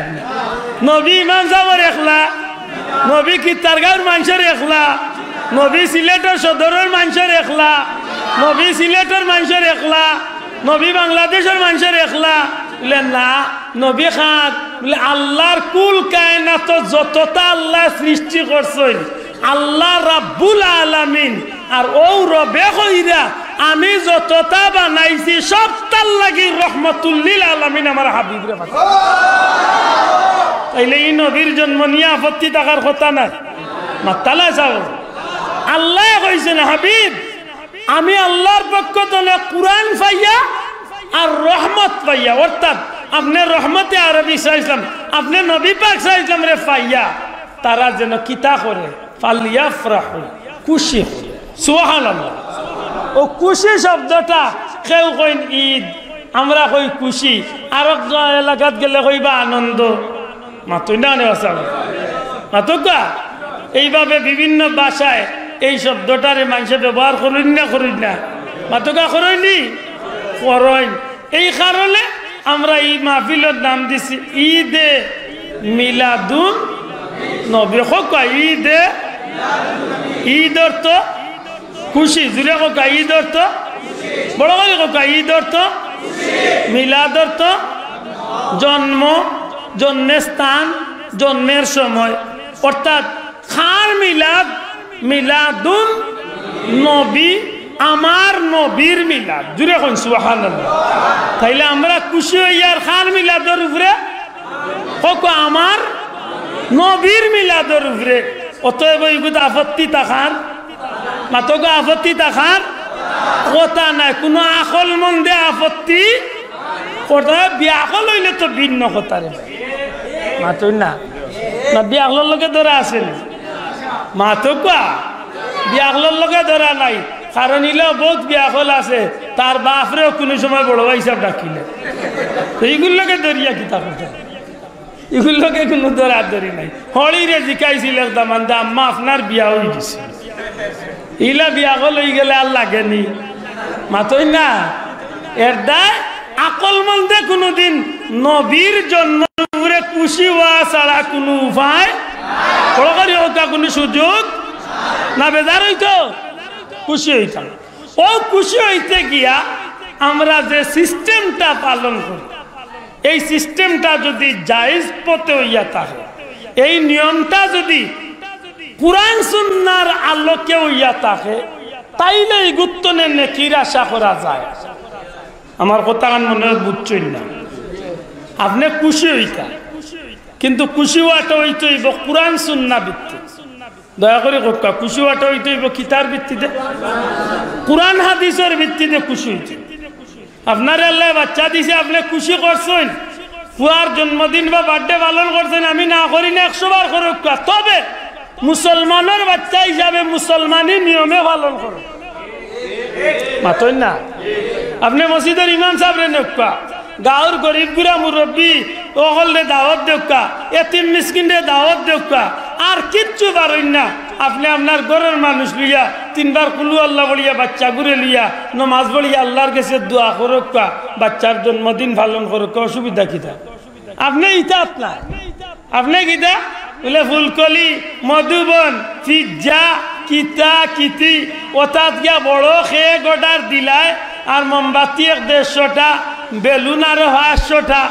নবী ইমাম সাহেবের একলা, নবী কিত্তারগাঁওর মানুষের একলা, নবী সিলেটের সদরের মানুষের একলা, নবী সিলেটের মানুষের একলা, নবী বাংলাদেশের মানুষের একলা। বলে না, নবী খান বলে আল্লাহর কুল কায়নাত যতটা আল্লাহ সৃষ্টি করছেন, আল্লাহ রাব্বুল আলামিন আর ও রবে কইরা আমি যতটা বানাইছি সবটার লাগি রহমতুল্লিল আলামিন আমার হাবিবরে পাঠাইছে। তাইলে এই নবীর জন্ম নিয়ে আপত্তি থাকার কথা নাই। মাতালা যাও, আল্লাহ কইছেন হাবিব আমি আল্লাহর পক্ষ থেকে কুরআন পাইয়া আর রহমত পাইয়া, অর্থাৎ আপনি রহমতে আরবি সাইলাম, আপনি নবী পাক সাইলাম রে পাইয়া তারা যেন কিতা করে, ফালিয়াফরাহু, খুশি। সুবহানাল্লাহ। ও খুশি শব্দটা কেউ কইন ঈদ, আমরা কই খুশি, আর এলাকাত গেলে কইবা আনন্দ, মাতই না মাতকা। এইভাবে বিভিন্ন ভাষায় এই শব্দটারে মানুষে ব্যবহার করেন না, করেন না, মাতকা করেনি, করেন। এই কারণে আমরা এই মাহফিলের নাম দিছি ঈদে মিলাদুন নবী। হোকা ঈদে, ঈদ অর্থ খুশি, জুড়ে হোকা ঈদ অর্থ, বড় করে হোকা ঈদ অর্থ, মিলাদ অর্থ জন্ম, জন্মের স্থান, জন্মের সময়। অর্থাৎ খার মিলাদ, মিলাদুন নবী, আমার নবীর মিলাদ। জুড়ে কোন সুবহানাল্লাহ। তাইলে আমরা খুশি হইয়ার খার মিলাদের উপরে, হোক আমার নবীর মিলাদের উপরে। অতএব এইগুলো আপত্তি থাকার, মাতক আপত্তি থাকার কথা নাই, কোনো আকল মন্দে আপত্তি কথা। বিয়াকল হইলে তো ভিন্ন কথা রে মাতই না, না বিয়াকলের লগে ধরা আছে না, মাতকা বিয়াকলের লগে ধরা নাই। কারণ ইলে বহুত বিয়াকল আছে, তার বাপরেও কোনো সময় বড় ভাই হিসাব ডাকিলে, এইগুলোকে ধরিয়া কিতা কথা, এগুলোকে কোনো ধরা ধরি নাই। হলিরে জিকাইছিল একদমান দা আম্মা আপনার বিয়া হয়ে গেছে, ইলা বিয়াকল হয়ে গেলে আর লাগেনি, মাতই না। এর দায় আকল মন্দে কোনোদিন নবীর জন্ম খুশি হওয়া ছাড়া কোনো উপায়, কোনো সুযোগ না, বেজার হইতো খুশি হইতাম। ও খুশি হইতে গিয়া আমরা যে সিস্টেমটা পালন করি, এই সিস্টেমটা যদি জায়েজ পথে হইয়া থাকে, এই নিয়মটা যদি কুরআন সুন্নাহর আলোকে হইয়া থাকে, তাইলে এই গুরুত্ব নেকির আশা করা যায়। আমার কথা মনে হয় বুঝছেন না, আপনি খুশি হইতা, কিন্তু খুশি হওয়াটা হইতে হইব কুরআন সুন্নাহ ভিত্তিক। দয়া করে কথা, খুশি হওয়াটা হইতে হইব কিতার ভিত্তিতে, কুরআন হাদিসের ভিত্তিতে খুশি হইতে। আপনার আল্লাহ বাচ্চা দিছে, আপনি খুশি করছেন, পুয়ার জন্মদিন বা বার্থডে পালন করছেন, আমি না করি না, 100 বার করুক, তবে মুসলমানের বাচ্চা হিসাবে মুসলমানি নিয়মে পালন করো, মাতই না। আপনি মসজিদের ইমাম সাহেবরে নক্কা গাঁর গরিব গুড়া মুরব্বী ওহলরে দাওয়াত দেউকা এতিম মিসকিনরে দাওয়াত দেউকা আর কিচ্ছু পারেন না আপনি আপনার ঘরের মানুষ লইয়া তিনবার কুলু আল্লাহ বলিয়া বাচ্চা ঘুরে লিয়া নমাজ বলিয়া আল্লাহর কাছে দোয়া করক্কা বাচ্চার জন্মদিন পালন করক্কা অসুবিধা কিতা আপনি ইটা আপনার আপনি কিতা বলে ফুলকলি মধুবন পিজ্জা কিতা কিতি ওতাত গিয়া বড় খেয়ে গোটার দিলায় আর মোমবাতি 150টা বেলুন আরো 500টা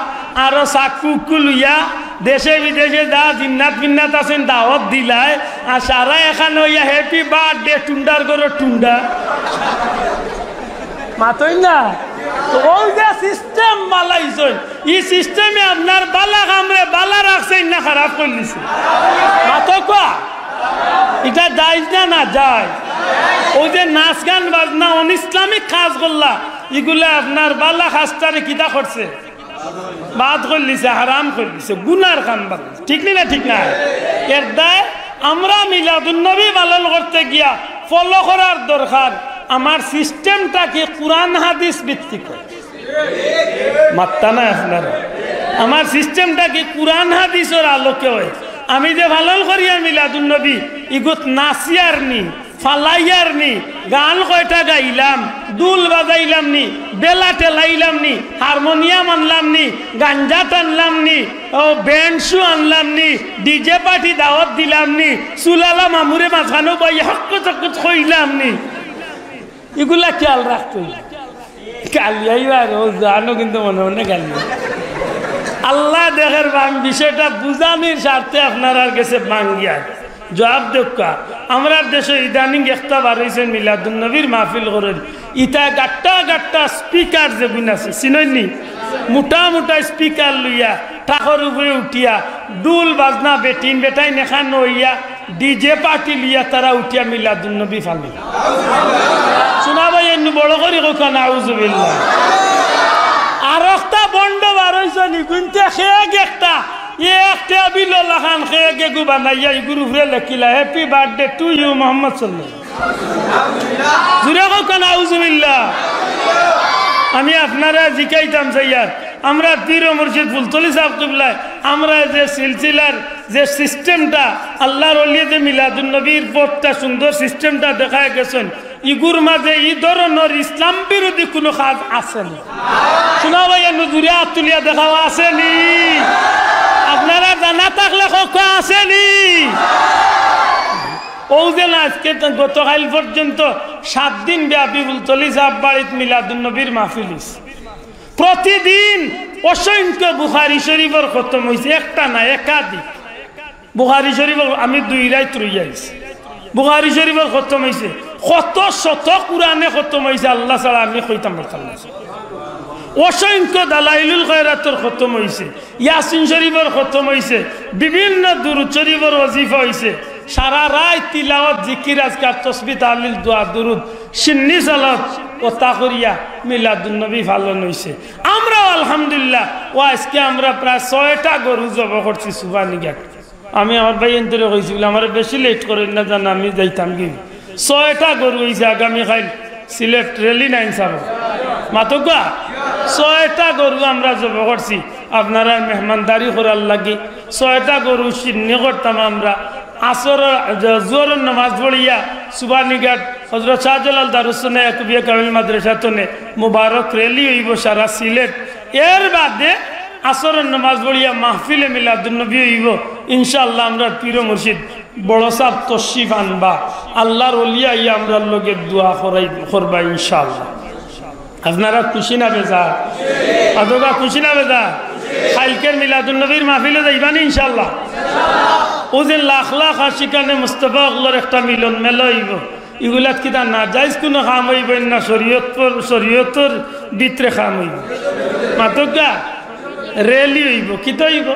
আরো চাকু লইয়া দেশে বিদেশে যা জিন্নাত ফিন্নাত আছেন দাওয়াত দিলায় আর সারা এখানে হইয়া হ্যাপি বার্থডে টুন্ডার করে টুন্ডা মাতই না ওই যে সিস্টেম বালাইছেন এই সিস্টেমে আপনার বালা কামরে বালা রাখছেন না খারাপ করে দিছে মাতো কোয়া এটা যায় না যায় ওই যে নাচ গান বাজনা অনিসলামিক কাজ করলা এগুলো আপনার বালা খাস্তারে কিতা করছে বাদ করে দিছে হারাম করে দিছে গুনার কাম বাদ ঠিক না ঠিক না এর দায় আমরা মিলাদুন্নবী পালন করতে গিয়া ফলো করার দরকার আমার সিস্টেমটা কি কোরআন হাদিস ভিত্তিক মাত্তা না আপনারা আমার সিস্টেমটা কি কোরআন হাদিসের আলোকে হয় আমি যে পালন করি মিলাদুন্নবী ইগুত নাচিয়ার নি ফালাইয়ার নি গান কয়টা গাইলাম দুল বাজাইলাম নি বেলা টেলাইলাম নি হারমোনিয়াম আনলাম নি গাঞ্জা টানলাম নি ও ব্যান্ড শু আনলাম নি ডিজে পার্টি দাওয়াত দিলাম নি সুলালা মামুরে মাঝখানো বই হক চক কইলাম নি এগুলা খেয়াল রাখতো কালিয়াইবার ও জানো কিন্তু মনে মনে কালিয়া আল্লাহ দেখের বিষয়টা বুঝানির স্বার্থে আপনারা কাছে মাঙ্গিয়া জবাব দেখা আমরা দেশে ইদানিং একটা বাড়াইছেন মিলাদুন্নবীর মাহফিল করেন ইটা গাট্টা গাট্টা স্পিকার যেগুন আছে চিননি মোটা মোটা স্পিকার লইয়া টাকর উপরে উঠিয়া ডুল বাজনা বেটিন বেটাই নেখান হইয়া ডিজে পার্টি লিয়া তারা উঠিয়া মিলাদুন্নবী ফালি শোনা ভাই এমনি বড় করি কোকা নাউজুবিল্লাহ আর একটা বন্ড বাড়াইছেন কিন্তু খেয়ে একটা একটা বিল্লাহ খান খেয়ে গেগু বানাইয়া ইগুর উপরে লেখিলা happy birthday to you Muhammad সাল্লাল্লাহু জুরে কোকা নাউজুবিল্লাহ আমি আপনারা জিকাইতাম চাইয়ার আমরা পীর ও মুর্শিদ ফুলতলি সাহেব কিবলা আমরা যে সিলসিলার যে সিস্টেমটা আল্লাহর ওলিয়ে যে মিলাদুন্নবীর পথটা সুন্দর সিস্টেমটা দেখায় গেছেন ইগুর মাঝে এই ধরনের ইসলাম বিরোধী কোনো কাজ আসেনি শোনা ভাই নজুরে আতুলিয়া দেখাও আসেনি আপনারা জানা থাকলে কখন আসেনি ও যে আজকে গতকাল পর্যন্ত 7 দিন ব্যাপী ফুলতলি সাহেব বাড়িতে মিলাদুন্নবীর মাহফিল প্রতিদিন অসংখ্য বুখারী শরীফের খতম হয়েছে একটা না একাধিক বুখারী শরীফ আমি 2 রাত রইয়াইছি বুখারী শরীফের খতম হয়েছে কত শত কোরআনে খতম হয়েছে আল্লাহ ছাড়া আমি কইতাম পারতাম না অসংখ্য দালাইলুল খায়রাতের খতম হয়েছে ইয়াসিন শরীফের খতম হয়েছে বিভিন্ন দুরূদ শরীফের ওয়াজিফা হয়েছে সারা রাত তিলাওয়াত জিকির আজকার তাসবিহ তাহলিল দোয়া দুরূদ সিন্নি সালাত ও তাকরিয়া মিলাদুন্নবী পালন হয়েছে আমরা আলহামদুলিল্লাহ ও আজকে আমরা প্রায় 6টা গরু জবাই করছি সুবহানাল্লাহ আমি আমার ভাই এন্তরে কইছিল আমার বেশি লেট করেন না জান আমি যাইতাম কি 6টা গরু হয়েছে আগামী কাল সিলেট রেলি নাইন সাহেব মাতকা 6টা গরু আমরা জবাই করছি আপনারা মেহমানদারি করার লাগি 6টা গরু সিন্নি করতাম আমরা আসর জোর নামাজ পড়িয়া সুবানীঘাট হজরত শাহজালাল দারুসনে কুবিয়া কামিল মাদ্রাসাতনে মুবারক রেলি হইব সারা সিলেট এর বাদে আসর নামাজ পড়িয়া মাহফিলে মিলাদুন্নবী হইব ইনশাআল্লাহ আমরা পীর মুর্শিদ বড় সাহেব তশরিফ আনবা আল্লাহর ওলিয়া ইয়া আমরা লগে দোয়া করবা ইনশাআল্লাহ আপনারা খুশি না বেজা আদোগা খুশি না বেজা কালকের মিলাদুন্নবীর মাহফিলে যাইবানি ইনশাআল্লাহ ও যে লাখ লাখ আশিকানে মুস্তাফা আল্লাহর একটা মিলন মেলা হইব এগুলাত কিতা না যাইজ কোনো কাম হইব না শরীয়তর ভিতরে কাম হইব মাতকা রেলি হইব কিতা হইব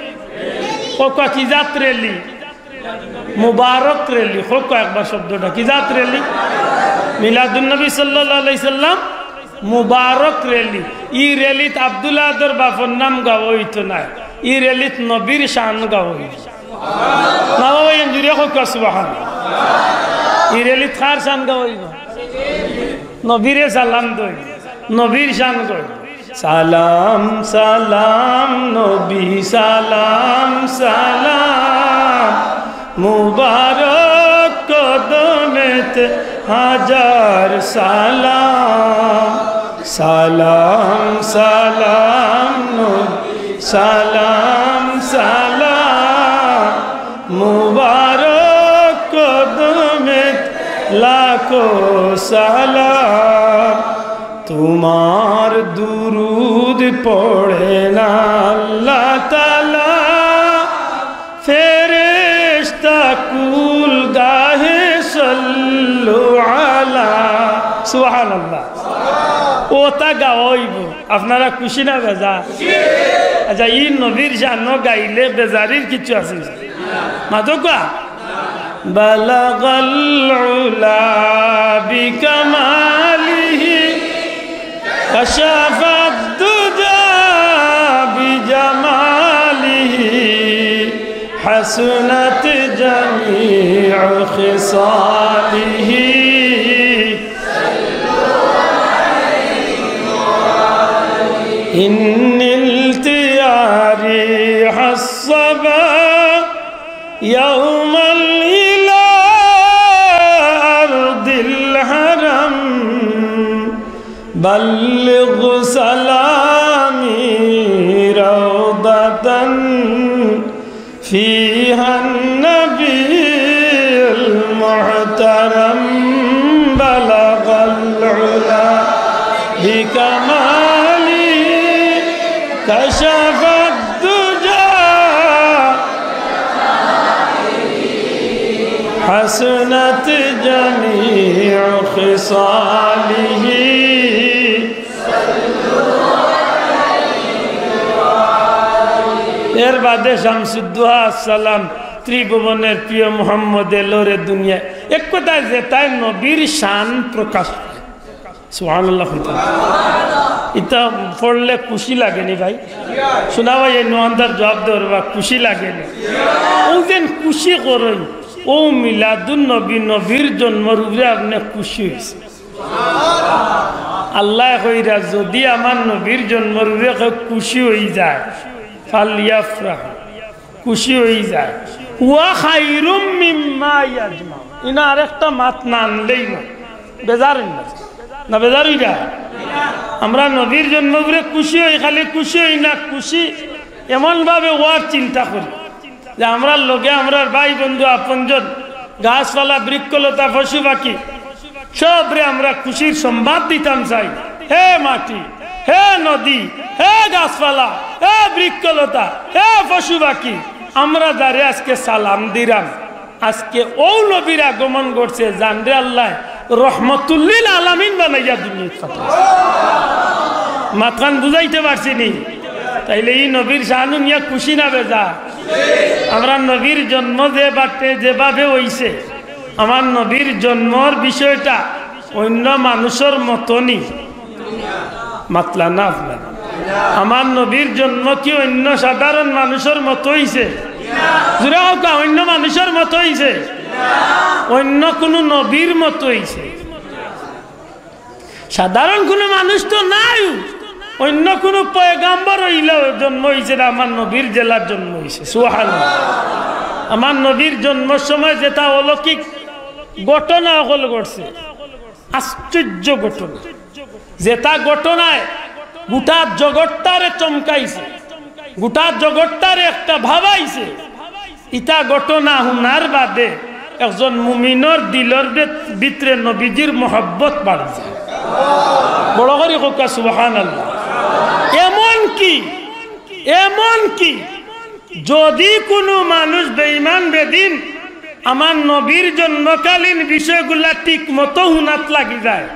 কোকা কি জাত রেলি মুবারক রেলি কোকা একবার শব্দটা কি জাত রেলি মিলাদুন্নবী সাল্লাল্লাহু আলাইহি সাল্লাম মুবারক রেলি ই রেলিত আব্দুল্লাহর বাপর নাম গাওয়া হইতো না ই রেলিত নবীর শান গাওয়া হইতো না বাবা এম জুড়ে কোকা সুবহানাল্লাহ ই রেলিত খার শান গাওয়া হইব নবীরে সালাম দই নবীর শান কই সালাম সালাম নবী সালাম সালাম মুবারক কদমেতে হাজার সালাম সালাম সালাম নবী সালাম সালাম মুবারক কদমেতে লাখো সালাম তোমার দুরুদ পড়ে না আল্লাহ তাআলা ফেরেশতা কুল গাহে সাল্লু আলা সুবহানাল্লাহ ওটা গাওয়াইব আপনারা খুশি না বেজা আচ্ছা ই নবীর শান গাইলে বেজারির কিছু আছে মাতকা বালাগাল উলা বিকামালিহি كشف الدجى بجماله حسنت جميع خصاله إن التياري حصبا يوم إلى أرض الحرم بلغ سلامي روضة فيها النبي المحترم بلغ العلا بكماله كشف الدجى حسنت جميع خصاله এর বাদে শামসুদ্দোহা সালাম ত্রিভুবনের প্রিয় মোহাম্মদ এলোরে দুনিয়া এক কথায় যে তাই নবীর শান প্রকাশ সুবহানাল্লাহ এটা পড়লে খুশি লাগেনি ভাই শোনা ভাই এই নোয়ান্দার জবাব দেওয়ার বা খুশি লাগেনি ও যেন খুশি করই ও মিলাদুন নবী নবীর জন্মর উপরে আপনি খুশি হয়েছে আল্লাহ কইরা যদি আমার নবীর জন্মর উপরে খুশি হয়ে যায় খুশি হয়ে যায় ওয়া খায়রুম মিম্মা ইয়াজমা ইনা আরেকটা মাত না আনলেই না বেজারেন না বেজারই না আমরা নবীর জন্ম করে খুশি হই খালি খুশি হই না খুশি এমনভাবে ওয়ার চিন্তা করি যে আমরা লোকে আমরা ভাই বন্ধু আপনজন গাছপালা বৃক্ষলতা পশু পাখি সবরে আমরা খুশির সংবাদ দিতাম চাই হে মাটি হে নদী হে গাছপালা হে বৃক্ষলতা হে পশু পাখি আমরা যারে আজকে সালাম দিলাম আজকে ও নবীর আগমন করছে জানরে আল্লাহ রহমতুল্লিল আলামিন বানাইয়া দুনিয়া মাতখান বুঝাইতে পারছি নি তাইলে এই নবীর শানু নিয়া খুশি না বেজা আমরা নবীর জন্ম যে বাটে যেভাবে হইছে আমার নবীর জন্মর বিষয়টা অন্য মানুষের মতনই মাতলা না আপনার আমার নবীর জন্ম কি অন্য সাধারণ মানুষের মতো হইছে জুড়ে হোক অন্য মানুষের মতো হইছে অন্য কোনো নবীর মতো হইছে সাধারণ কোনো মানুষ তো নাই অন্য কোনো পয়গাম্বর হইলে জন্ম হইছে আমার নবীর জেলার জন্ম হইছে সুবহানাল্লাহ আমার নবীর জন্মের সময় যেটা অলৌকিক ঘটনা হল ঘটছে আশ্চর্য ঘটনা যেটা ঘটনায় গোটা জগৎটারে চমকাইছে গোটা জগৎটারে একটা ভাবাইছে ইটা ঘটনা হুনার বাদে একজন মুমিনের দিলের ভিতরে নবীজির মহব্বত বাড়ছে বড় করে কোকা সুবহানাল্লাহ এমন কি যদি কোনো মানুষ বেঈমান বেদিন আমার নবীর জন্মকালীন বিষয়গুলা ঠিক মতো হুনাত লাগি যায়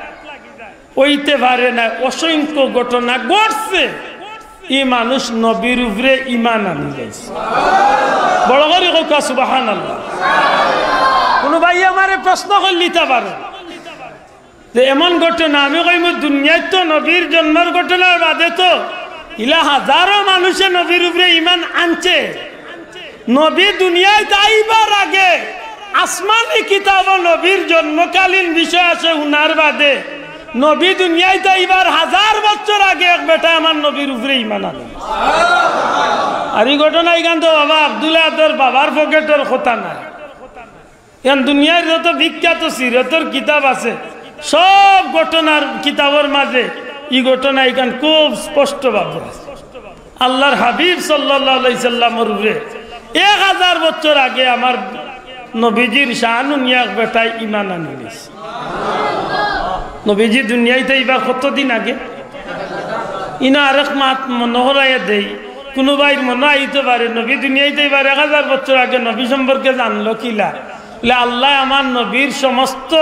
হইতে পারে না অসংখ্য ঘটনা ঘটছে এই মানুষ নবীর উপরে ঈমান আনি যাইছে বড় করে কোকা সুবহানাল্লাহ কোন ভাই আমারে প্রশ্ন করলিতে পারে যে এমন ঘটনা আমি কইম দুনিয়ায় তো নবীর জন্মের ঘটনার বাদে তো ইলা হাজারো মানুষে নবীর উপরে ঈমান আনছে নবী দুনিয়ায় যাইবার আগে আসমানি কিতাব নবীর জন্মকালীন বিষয় আছে উনার বাদে নবী দুনিয়ায় তাইবার 1000 বছর আগে এক বেটা আমার নবীর উপরে ঈমান আনে আর এই ঘটনা এখান তো বাবা আব্দুল্লাহ তোর বাবার পকেটের কথা নাই এখন দুনিয়ার যত বিখ্যাত সিরতর কিতাব আছে সব ঘটনার কিতাবের মাঝে এই ঘটনা এখান খুব স্পষ্ট ভাবে আল্লাহর হাবিব সাল্লাল্লাহু আলাইহি সাল্লামের উপরে 1000 বছর আগে আমার নবীজির শাহানুনিয়া বেটায় ঈমান আনিস নবীজি দুনিয়াতে এবার কতদিন আগে ইনা আরেক মাত মনোহরাইয়া দেই কোনো ভাইয়ের মনে আইতে পারে নবী দুনিয়াতে এবার 1000 বছর আগে নবী সম্পর্কে জানলো কিলা আল্লাহ আমার নবীর সমস্ত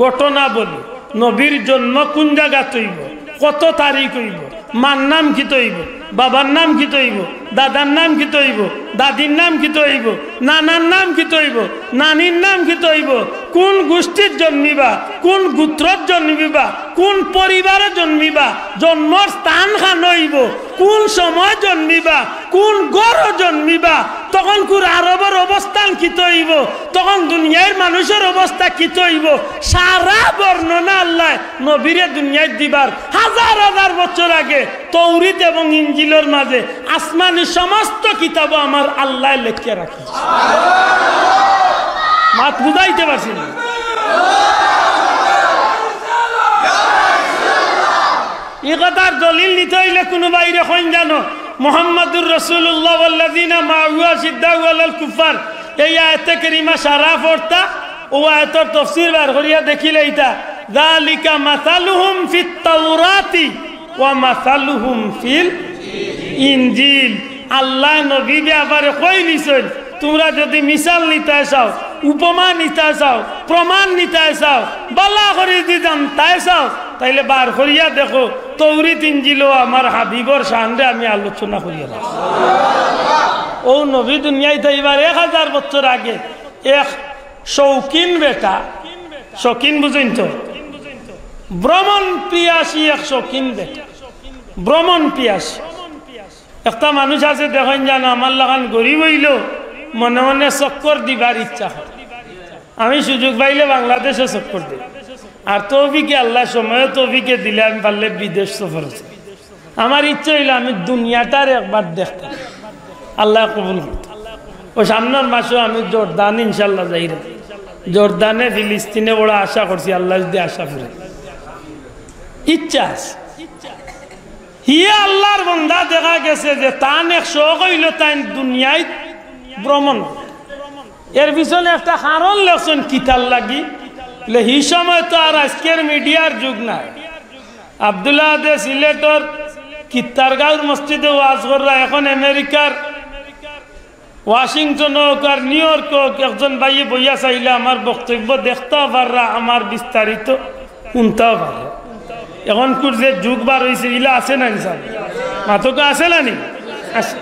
ঘটনা বলি নবীর জন্ম কোন জায়গা তৈব কত তারিখ হইব মার নাম কি তৈব বাবার নাম কি তৈব দাদার নাম কি তৈব দাদির নাম কি তৈব নানার নাম কি তৈব নানির নাম কি তৈব কোন গোষ্ঠীর জন্মিবা কোন গোত্রর জন্মিবা কোন পরিবারে জন্মিবা জন্মর স্থান খান হইব কোন সময় জন্মিবা কোন গড় জন্মিবা তখন কোন আরবের অবস্থান কি তৈব তখন দুনিয়ার মানুষের অবস্থা কি তৈব সারা বর্ণনা আল্লাহ নবীরে দুনিয়ায় দিবার 1000 বছর আগে তৌরিত এবং ইঞ্জিলের মাঝে আসমানি সমস্ত কিতাব আমার আল্লাহ লিখে রাখি মাত বুঝাইতে পারছি না এই কথার দলিল নিতে হইলে কোনো বাইরে হইন জানো মুহাম্মাদুর রাসূলুল্লাহ ওয়াল্লাযিনা মা'আহু আশিদ্দাউ আলাল কুফার এই আয়াতে কারিমা সারা পড়তা ও আয়াতের তাফসীর বার করিয়া দেখিলে এটা যালিকা মাসালুহুম ফিত তাওরাতি ওয়া মাসালুহুম ফিল ইনজিল আল্লাহ নবী ব্যাপারে কই দিছেন তোমরা যদি মিসাল নিতে চাও উপমা নিতে চাও প্রমাণ নিতে চাও বালা করে যদি জানতে চাও তাইলে বার করিয়া দেখো তৌরিত ইনজিল আমার হাবিবর শানে আমি আলোচনা করিয়া ও নবী দুনিয়ায় তাইবার 1000 বছর আগে এক শৌখিন বেটা শৌখিন বুঝেন তো ভ্রমণ পিয়াসী এক শৌখিন বেটা ভ্রমণ পিয়াসী একটা মানুষ আছে দেখেন জানো আমার লাগান গরিব হইল মনে মনে চক্কর দিবার ইচ্ছা হয় আমি সুযোগ পাইলে বাংলাদেশে চক্কর দিই আর তৌফিকে আল্লাহ সময় তৌফিকে দিলে আমি পারলে বিদেশ সফর আমার ইচ্ছা হইলো আমি দুনিয়াটার একবার দেখতাম আল্লাহ কবুল করত ও সামনের মাসেও আমি জর্দান ইনশাল্লাহ যাই রে জর্দানে ফিলিস্তিনে বড় আশা করছি আল্লাহ যদি আশা করে ইচ্ছা আছে হিয়া আল্লাহর বান্দা দেখা গেছে যে তান এক শখ হইল তাই দুনিয়ায় ভ্রমণ এর পিছনে একটা কারণ লেখছেন কিতার লাগি হি সময় তো আর আজকের মিডিয়ার যুগ নাই আব্দুল্লাহ দে সিলেটর কিত্তারগাঁওর মসজিদে ওয়াজ কররা এখন আমেরিকার ওয়াশিংটন হোক আর নিউ ইয়র্ক হোক একজন ভাইয়ে বইয়া চাইলে আমার বক্তব্য দেখতেও পাররা আমার বিস্তারিত শুনতেও পাররা এখন কুর যে যুগ বার হয়েছে ইলা আছে না ইনসান মাতকা আছে না নি আছে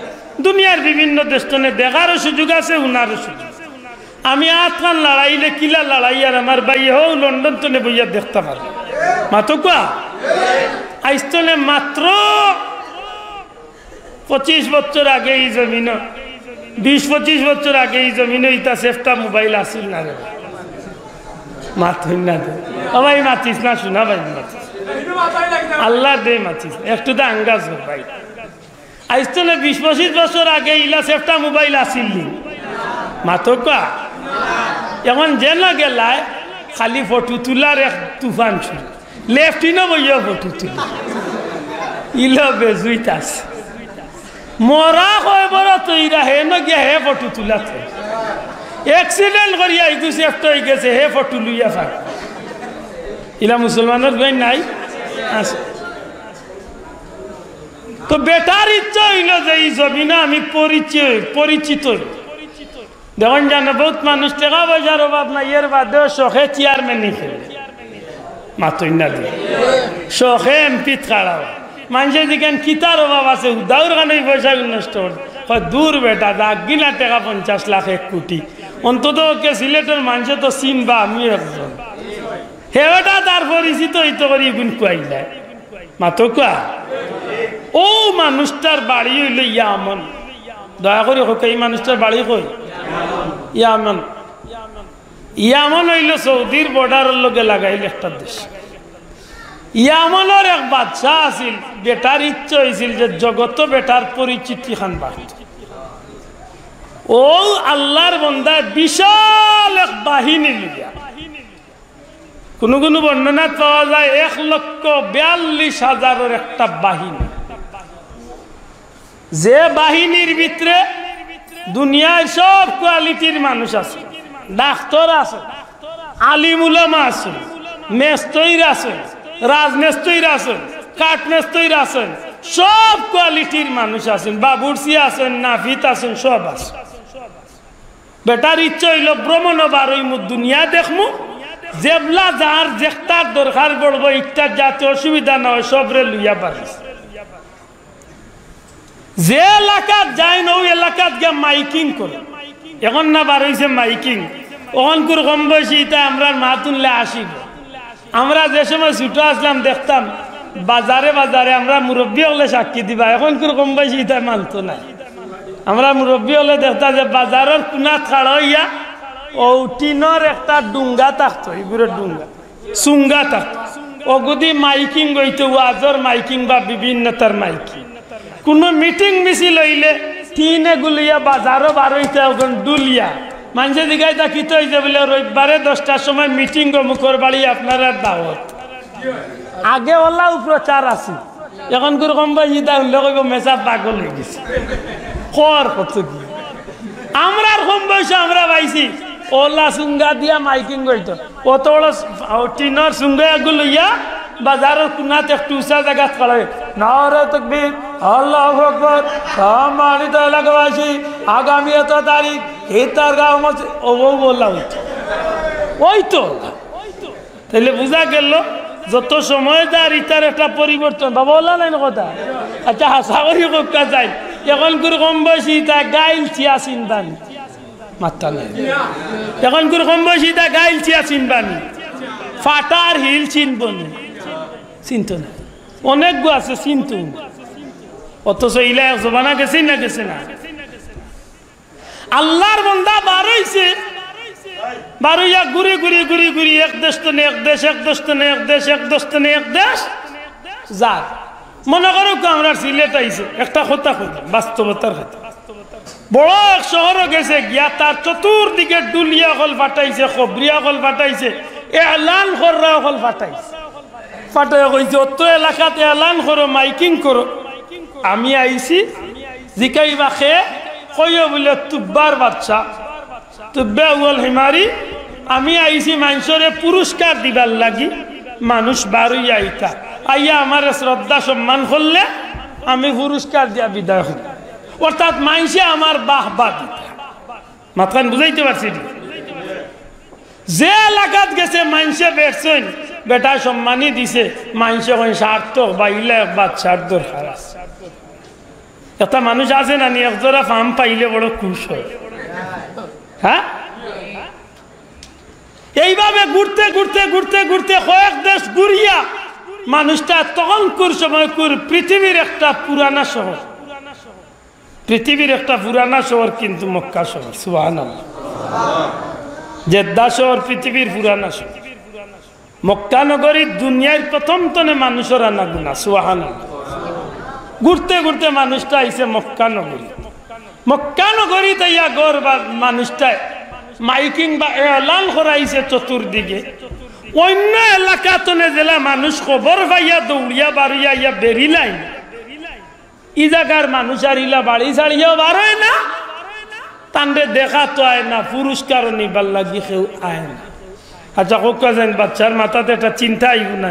দুনিয়ার বিভিন্ন দেশনে দেখারও সুযোগ আছে উনারও সুযোগ আমি আতখান লড়াইলে কিলা লড়াই আর আমার ভাই হোক লন্ডন তনে বইয়া দেখতে পারি মাতকা আইস্তনে মাত্র 25 বছর আগে এই জমিন 20-25 বছর আগে এই জমিনে ইটা সেফটা মোবাইল আসিল না রে মাত হইন না দে ভাই মাতিস না শোনা ভাই মাতিস আল্লাহ দে মাতিস একটু তো আঙ্গাজ হোক ভাই আইস্তনে 20-25 বছর আগে ইলা সেফটা মোবাইল আসিল নি মাতকা এখন যে না গেলায় খালি ফটো তোলার এক তুফান শুরু লেফটিনও বইয়া ফটো তুলি ইলা বেজুইত আছে মরা হয় বড় তৈরা হে ন গিয়া হে ফটো তুলা এক্সিডেন্ট করিয়া ইদু সেফট হয়ে গেছে হে ফটো লইয়া ফাঁক ইলা মুসলমানের গই নাই আছে তো বেটার ইচ্ছা হইল যে এই জমিনে আমি পরিচিত দেখুন জানে বহুত মানুষ টাকা পয়সার অভাব নাই এর বাদেও শখে চেয়ারম্যান নি ফেলে মাতই না দিয়ে শখে এমপিত খাড়া মানুষের দিকেন কিতার অভাব আছে উদাউর কানে পয়সা নষ্ট হয় দূর বেটা দাগ গিলা টাকা 50 লাখ 1 কোটি অন্তত কে সিলেটের মানুষে তো চিনবা আমি একজন হেটা তার পরিচিত হইতে করি গুণ কুয়াইলা মাতকা ও মানুষটার বাড়ি হইল ইয়ামন দয়া করে হোক এই মানুষটার বাড়ি কই ইয়ামন ইয়ামন হইল সৌদির বর্ডারের লগে লাগাইল একটা দেশ ইয়ামনের এক বাদশাহ আছিল, বেটার ইচ্ছা হয়েছিল যে জগত বেটার পরিচিতি খান বাড়ত। ও আল্লাহর বন্দা বিশাল এক বাহিনী লিয়া, কোন কোন বর্ণনা পাওয়া যায় 1,42,000 একটা বাহিনী। যে বাহিনীর ভিতরে দুনিয়ার সব কোয়ালিটির মানুষ আছে, ডাক্তার আছে, আলিম উলামা আছে, মেস্তইর আছে, রাজমেস্তইর আছেন, কাঠমেস্তইর আছেন, সব কোয়ালিটির মানুষ আছেন, বাবুরসি আছেন, নাফিত আছেন, সব আছে। বেটার ইচ্ছা হইল ভ্রমণ বারোই দুনিয়া দেখমু, জেবলা যার যেটার দরকার পড়বো ইটার যাতে অসুবিধা না হয় সবরে লইয়া পারিস। যে এলাকাত যায় না ওই এলাকাত গিয়ে মাইকিং করে। এখন না বারোইছে মাইকিং, ওখান করে কম বয়সী এটা আমরা মা তুললে আসিব। আমরা যে সময় ছুটো আসলাম দেখতাম বাজারে বাজারে আমরা মুরব্বী হলে সাক্ষী দিবা, এখন করে কম বয়সী এটা মানত নাই। আমরা মুরব্বী হলে দেখতাম যে বাজারের কোনাত খাড়া হইয়া ও টিনের একটা ডুঙ্গা থাকতো, এগুলোর ডুঙ্গা চুঙ্গা থাকতো, ওগুদি মাইকিং হইতো, ওয়াজর মাইকিং বা বিভিন্ন তার মাইকিং। কোনো মিটিং মিছিল হইলে টিনে গুলিয়া বাজারও বার হইতে ওখান ডুলিয়া মানুষের দিঘায় দেখিতে হয়েছে বলে রবিবারে 10টার সময় মিটিং মুখর বাড়ি আপনারা দাওয়াত। আগে ওলাও প্রচার আছে, এখন করে কম বাজি তাহলে কইব মেসা পাগল হয়ে গেছে কর কত কি। আমরা কম বয়সে আমরা পাইছি ওলা সুঙ্গা দিয়া মাইকিং করতো, অত বড় টিনের সুঙ্গা গুলিয়া বাজারের কোনাতে একটু উঁচা জায়গা করে নারে তাকবীর আল্লাহু আকবার সম্মানিত এলাকাবাসী আগামী এত তারিখ ইতার গাঁও মধ্যে ও বললা ওই তো। তাহলে বোঝা গেল যত সময় তার ইতার একটা পরিবর্তন। বাবা বললা নাই কথা, আচ্ছা হাসা করি কোকা যাই এখন করে কম বয়সী তা গাইল চিয়া চিনবানি মাত্রা নাই, এখন করে কম বয়সী তা গাইল চিয়া চিনবানি, ফাটার হিল চিনবনি, চিন্ত না অনেক গো আছে চিন্তু, অথচ ইলা জবানা গেছে না গেছে না। আল্লাহর বান্দা বারইছে, বারইয়া ঘুরি ঘুরি ঘুরি ঘুরি এক দেশ তো এক দেশ, এক দেশ তো এক দেশ, এক দেশ তো এক দেশ যার মনে করো আমরা সিলেট আইছে একটা কথা কই বাস্তবতার কথা। বড় এক শহরে গেছে গিয়া তার চতুর্দিকে ডুলিয়া কল ফাটাইছে, খবরিয়া কল ফাটাইছে, এলান কররা কল ফাটাইছে, ফাটাই কইছে অত এলাকাত এলান করো, মাইকিং করো, আমি আইছি জিকাইবা খে কইও বলে তুব্বার বাচ্চা তুব্বে উল হিমারি, আমি আইছি মানুষরে পুরস্কার দিবার লাগি। মানুষ বারুই আইতা আইয়া আমার শ্রদ্ধা সম্মান করলে আমি পুরস্কার দিয়া বিদায় হই, অর্থাৎ মানুষে আমার বাহ বাহ দিতা। মাথান বুঝাইতে পারছি? যে এলাকাত গেছে মানুষে বেরছেন বেটা সম্মানই দিছে, মানুষে কই সার্থক বাইলে বাচ্চার দরকার আছে। একটা মানুষ আছে না নি একজোড়া ফার্ম পাইলে বড় খুশ হয়। হ্যাঁ, এইভাবে ঘুরতে ঘুরতে ঘুরতে ঘুরতে কয়েক দেশ ঘুরিয়া মানুষটা তখন কুর সময় কুর পৃথিবীর একটা পুরানা শহর, পৃথিবীর একটা পুরানা শহর কিন্তু মক্কা শহর। সুবহানাল্লাহ, জেদ্দা শহর পৃথিবীর পুরানা শহর, মক্কা নগরী দুনিয়ার প্রথম তনে মানুষের আনা গুনা। সুবহানাল্লাহ, ঘুরতে ঘুরতে মানুষটা আইছে মক্কা নগরী। মক্কা নগরী তাইয়া গড় বা মানুষটা মাইকিং বা এলান করাইছে চতুর্দিকে। অন্য এলাকা তনে জেলা মানুষ খবর পাইয়া দৌড়িয়া বাড়িয়া ইয়া বেরিলাই, ই জায়গার মানুষ আর ইলা বাড়ি ছাড়িয়া বাড়ায় না, তান্ডে দেখা তো আয় না, পুরস্কার নিবার লাগি কেউ আয় না। আচ্ছা কোকা যেন বাচ্চার মাথাতে একটা চিন্তা আইব না,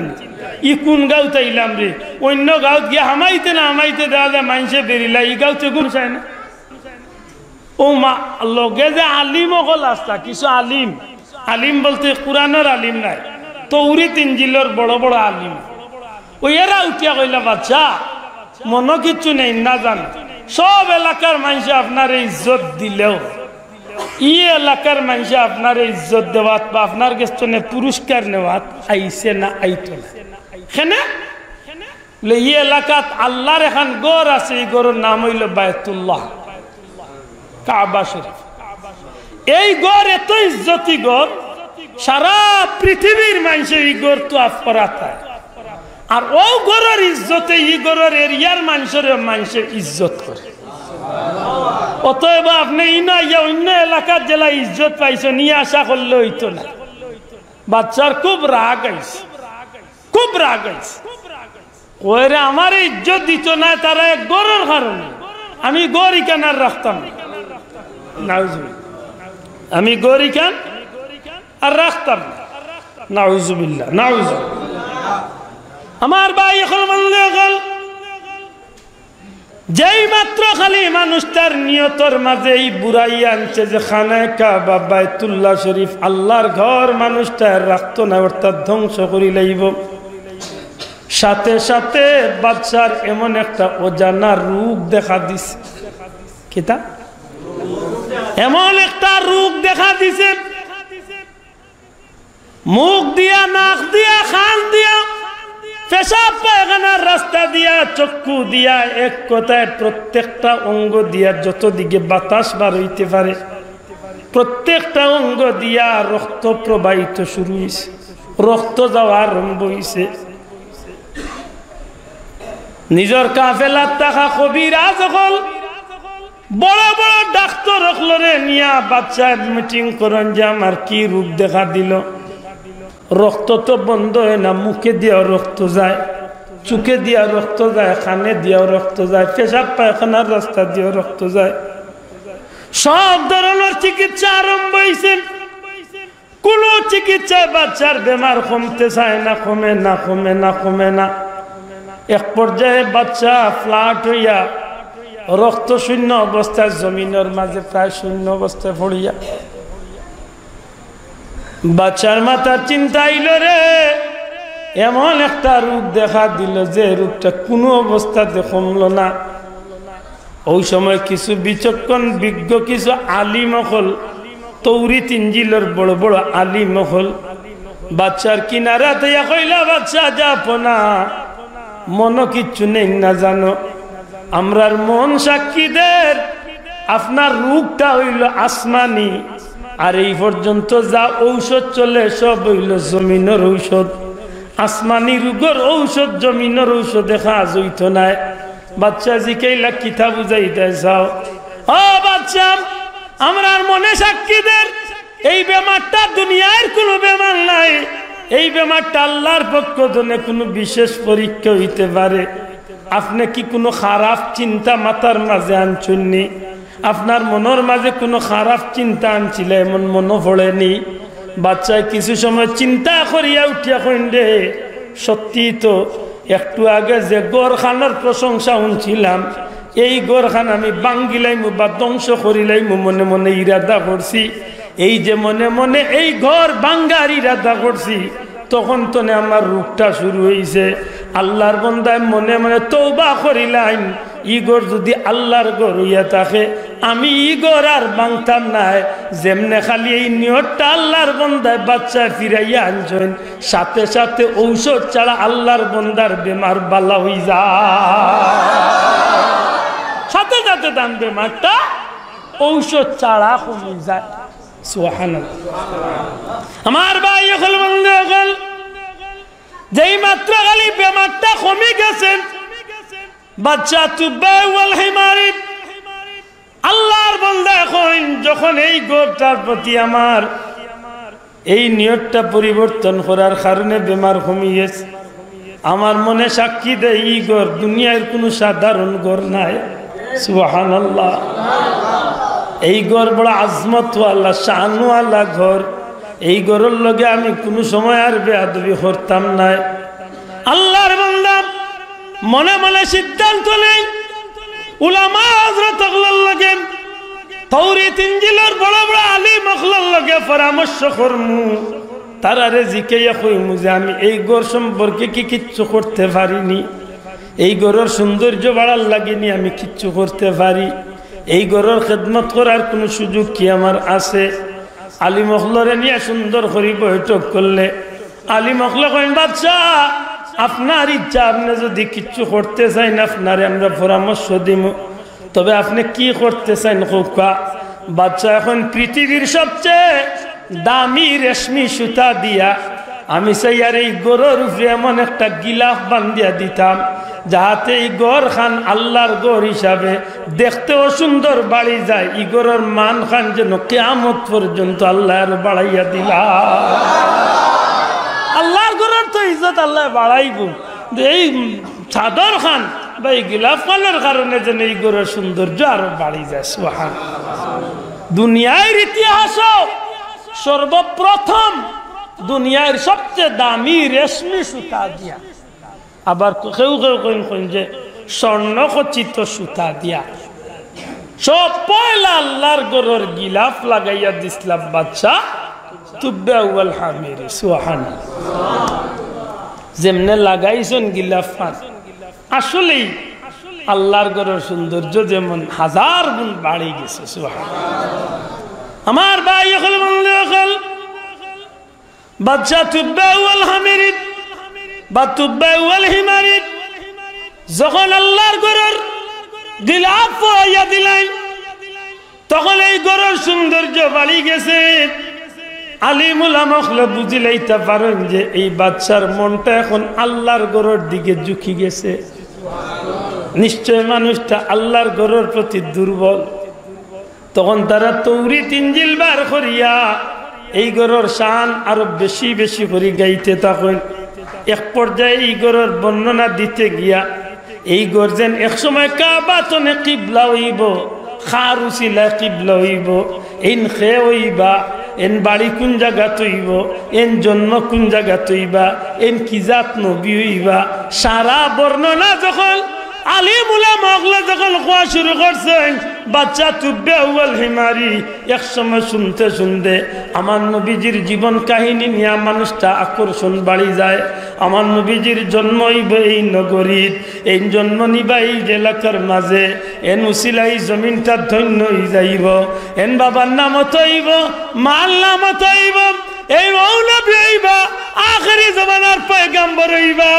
ই কোন গাঁও তাইলাম রে, অন্য গাঁত গিয়া হামাইতে না হামাইতে দেওয়া যায় মানুষে বেরিলা, ই গাঁতে গুণ চায় না। ও মা লগে যে আলিম অকল আসতা, কিছু আলিম, আলিম বলতে কোরআনের আলিম নাই, তৌরিত ইনজিলের বড় বড় আলিম, ওই এরা উঠিয়া কইলা বাচ্চা মনে কিচ্ছু নেই না জান, সব এলাকার মানুষে আপনার ইজ্জত দিলেও ই এলাকার মানুষে আপনার ইজ্জত দেওয়াত বা আপনার কাছে পুরস্কার নেওয়াত আইসে না আইতো না। কেনে বলে ই এলাকাত আল্লাহর এখন গড় আছে, এই গড়ের নাম হইল বায়তুল্লাহ, কাবা শরীফ। এই গড় এত ইজ্জতি গড়, সারা পৃথিবীর মানুষের এই গড় তো আফরাত হয়। আর ও গরের ইজ্জতে ই গরের এরিয়ার মানুষের ইজ্জত করে। অতএব আপনি অন্য এলাকার জেলা ইজ্জত পাইছো নিয়ে আশা করলে হইতো না। বাচ্চার খুব রাগ আইছে, খুব রাগ আইছে। ওরে আমার ইজ্জত দিত না তারা এক গরের কারণে, আমি গরি কেন আর রাখতাম না, আমি গরি কেন আর রাখতাম না। নাউজুবিল্লাহ, নাউজুবিল্লাহ। আমার ভাই এখন বললে গেল যেই মাত্র খালি মানুষটার নিয়তর মাঝে এই বুড়াই আনছে যে খানায় কাবা বাইতুল্লাহ শরীফ আল্লাহর ঘর, মানুষটা রাখতো না, অর্থাৎ ধ্বংস করি লাইব। সাথে সাথে বাচ্চার এমন একটা অজানা রূপ দেখা দিছে। কিতা এমন একটা রূপ দেখা দিছে, মুখ দিয়া, নাক দিয়া, কান দিয়া, পেশাব পায়খানার রাস্তা দিয়া, চক্ষু দিয়া, এক কথায় প্রত্যেকটা অঙ্গ দিয়া যত দিকে বাতাস বার হইতে পারে প্রত্যেকটা অঙ্গ দিয়া রক্ত প্রবাহিত শুরু হয়েছে, রক্ত যাওয়া আরম্ভ হয়েছে। নিজের কাফেলার টাকা কবিরাজ হল, বড় বড় ডাক্তার হলরে নিয়া বাচ্চা মিটিং করেন যে আমার কি রূপ দেখা দিল। রক্ত তো বন্ধ হয় না, মুখে দিয়েও রক্ত যায়, চোখে দিয়া রক্ত যায়, কানে দিয়েও রক্ত যায়, পেশাব পায়খানার রাস্তা দিয়েও রক্ত যায়। সব ধরনের চিকিৎসা আরম্ভ হয়েছে, কোন চিকিৎসায় বাচ্চার বেমার কমতে চায় না, কমে না, কমে না, কমে না। এক পর্যায়ে বাচ্চা ফ্ল্যাট হইয়া রক্ত শূন্য অবস্থায় জমিনের মাঝে প্রায় শূন্য অবস্থায় পড়িয়া বাচ্চার মাথার চিন্তা আইল রে, এমন একটা রূপ দেখা দিল যে রূপটা কোনো অবস্থাতে কমল না। ওই সময় কিছু বিচক্ষণ বিজ্ঞ কিছু আলিম হল, তৌরিত ইঞ্জিলের বড় বড় আলিম হল, বাচ্চার কিনারা থেকে কইলা বাচ্চা যাপো না, মনও কিচ্ছু নেই না জানো, আমরার মন সাক্ষীদের আপনার রূপটা হইল আসমানি, আর এই পর্যন্ত যা ঔষধ চলে সব হইল জমিনের ঔষধ। আসমানি রোগের ঔষধ জমিনের ঔষধে কাজ হইত নাই। বাচ্চা জিকাইলা কিতা বুঝাইতে চাও? ও বাচ্চা, আমরার মনে সাক্ষীদের এই বেমারটা দুনিয়ার কোনো বেমার নাই, এই বেমারটা আল্লাহর পক্ষ থেকে কোনো বিশেষ পরীক্ষা হইতে পারে। আপনি কি কোনো খারাপ চিন্তা মাথার মাঝে আনছুননি? আপনার মনের মাঝে কোনো খারাপ চিন্তা আনছিল এমন মনে পড়েনি? বাচ্চায় কিছু সময় চিন্তা করিয়া উঠিয়া কইন্ডে সত্যি তো একটু আগে যে গড়খানোর প্রশংসা শুনছিলাম, এই গড়খান আমি বাঙ্গিলাইমু বা ধ্বংস করিলাইমু মনে মনে ইরাদা করছি। এই যে মনে মনে এই ঘর বাঙ্গার ইরাদা করছি, তখন তো আমার রূপটা শুরু হয়েছে। আল্লাহর বন্দায় মনে মনে তওবা করিলাম, ইগর যদি আল্লাহর ঘর হইয়া থাকে আমি ইগর আর বাংতাম নাই। যেমনে খালি এই নিয়তটা আল্লাহর বন্দায় বাচ্চা ফিরাইয়া আনছেন, সাথে সাথে ঔষধ ছাড়া আল্লাহর বন্দার বেমার বালা হয়ে যায়, সাথে সাথে তার বেমারটা ঔষধ ছাড়া কমে যায়। সুবহানাল্লাহ। আমার ভাই হল বন্ধু হল, যেই মাত্র খালি বেমারটা কমে গেছেন, বাচ্চা তুব্বাই ওয়াল হিমারি, আল্লাহর বান্দা এখন যখন এই গোটার প্রতি আমার এই নিয়তটা পরিবর্তন করার কারণে বেমার কমিয়েছে, আমার মনে সাক্ষী দেয় এই ঘর দুনিয়ার কোনো সাধারণ ঘর নাই। সুবহানাল্লাহ। এই ঘর বড় আজমত ওয়ালা শান ওয়ালা ঘর। এই ঘরের লগে আমি কোনো সময় আর বেয়াদবি করতাম না। আল্লাহর বান্দা মনে মনে সিদ্ধান্ত নেই, উলামা হযরত আল্লাহর লগে তাওরাত ইনজিলের বড় বড় আলিম আল্লাহর লগে পরামর্শ করমু, তারারে জিকাইয়া কইমু যে আমি এই ঘর সম্পর্কে কি কিচ্ছু করতে পারিনি, এই ঘরের সৌন্দর্য বাড়ার লাগেনি আমি কিচ্ছু করতে পারি, এই ঘরের খেদমত করার কোনো সুযোগ কি আমার আছে? আলিম আখলরে নিয়ে সুন্দর করে বৈঠক করলে আলিম আখলা কইন, বাচ্চা আপনার ইচ্ছা, আপনি যদি কিচ্ছু করতে চান আপনারে আমরা পরামর্শ দিব, তবে আপনি কি করতে চান খোকা? বাচ্চা এখন পৃথিবীর সবচেয়ে দামি রেশমি সুতা দিয়া আমি চাই আর এই গরুর উপরে এমন একটা গিলাফ বান্ধিয়া দিতাম যাহাতে এই গড় খান আল্লাহর গড় হিসাবে দেখতেও সুন্দর বাড়ি যায়। এই গরুর মান খান যেন কিয়ামত পর্যন্ত আল্লাহ আর বাড়াইয়া দিলা। আল্লাহর গড়ের তো ইজ্জত আল্লাহ বাড়াইব, এই চাদর খান বা এই গিলাফ খানের কারণে যেন এই গরুর সৌন্দর্য আরো বাড়ি যায়। সুবহানাল্লাহ। দুনিয়ার ইতিহাস সর্বপ্রথম দুনিয়ার সবচেয়ে দামি রেশমি সুতা দিয়া, আবার কেউ কেউ কইন যে স্বর্ণ খচিত সুতা দিয়া, সব পয়লা আল্লাহর গরুর গিলাফ লাগাইয়া দিসলাম বাদশা তুব্বাউল হামিরি। সুবহানাল্লাহ। যেমনে লাগাইছেন গিলাফ খান, আসলেই আল্লাহর গরুর সৌন্দর্য যেমন হাজার গুণ বাড়ি গেছে। সুবহানাল্লাহ। আমার ভাই হল বন্ধু হল বাদশা তুব্বাউল হামিরি বা তুব্বাউল হিমারি যখন আল্লাহর গরুর গিলাফ পরাইয়া দিলেন, তখন এই গরুর সৌন্দর্য বাড়ি গেছে। আলিম উলামা বুঝি লইতে পারেন যে এই বাদশার মনটা এখন আল্লাহর গরুর দিকে ঝুঁকি গেছে। নিশ্চয় মানুষটা আল্লাহর গরুর প্রতি দুর্বল। তখন তারা তৌরাত ইনজিল বার করিয়া এই গরুর শান আরো বেশি বেশি করে গাইতে থাকেন। এক পর্যায়ে এই গরুর বর্ণনা দিতে গিয়া এই গর যেন একসময় কাবাতনে কিবলা হইব, খারুসিলা কিবলা হইব, এন খে হইবা, এন বাড়ি কোন জায়গা তৈব, এন জন্ম কোন জায়গা তৈবা, এন কি জাত নবী হইবা, সারা বর্ণনা যখন আলিম উলামা যখন কোয়া শুরু করছেন, বাচ্চা তুব্বাউল হিমারি এক সময় শুনতে শুনতে আমার নবীজির জীবন কাহিনী নিয়ে মানুষটা আকর্ষণ বাড়ি যায়। আমার নবীজির জন্ম হইব এই নগরীর, এই জন্ম নিবা এই এলাকার মাঝে, এন উসিলাই জমিনটা ধন্য হয়ে যাইব, এন বাবার নামত হইব, মার নামত হইব, এই মৌলবী হইবা, আখেরি জমানার পয়গাম্বর হইবা,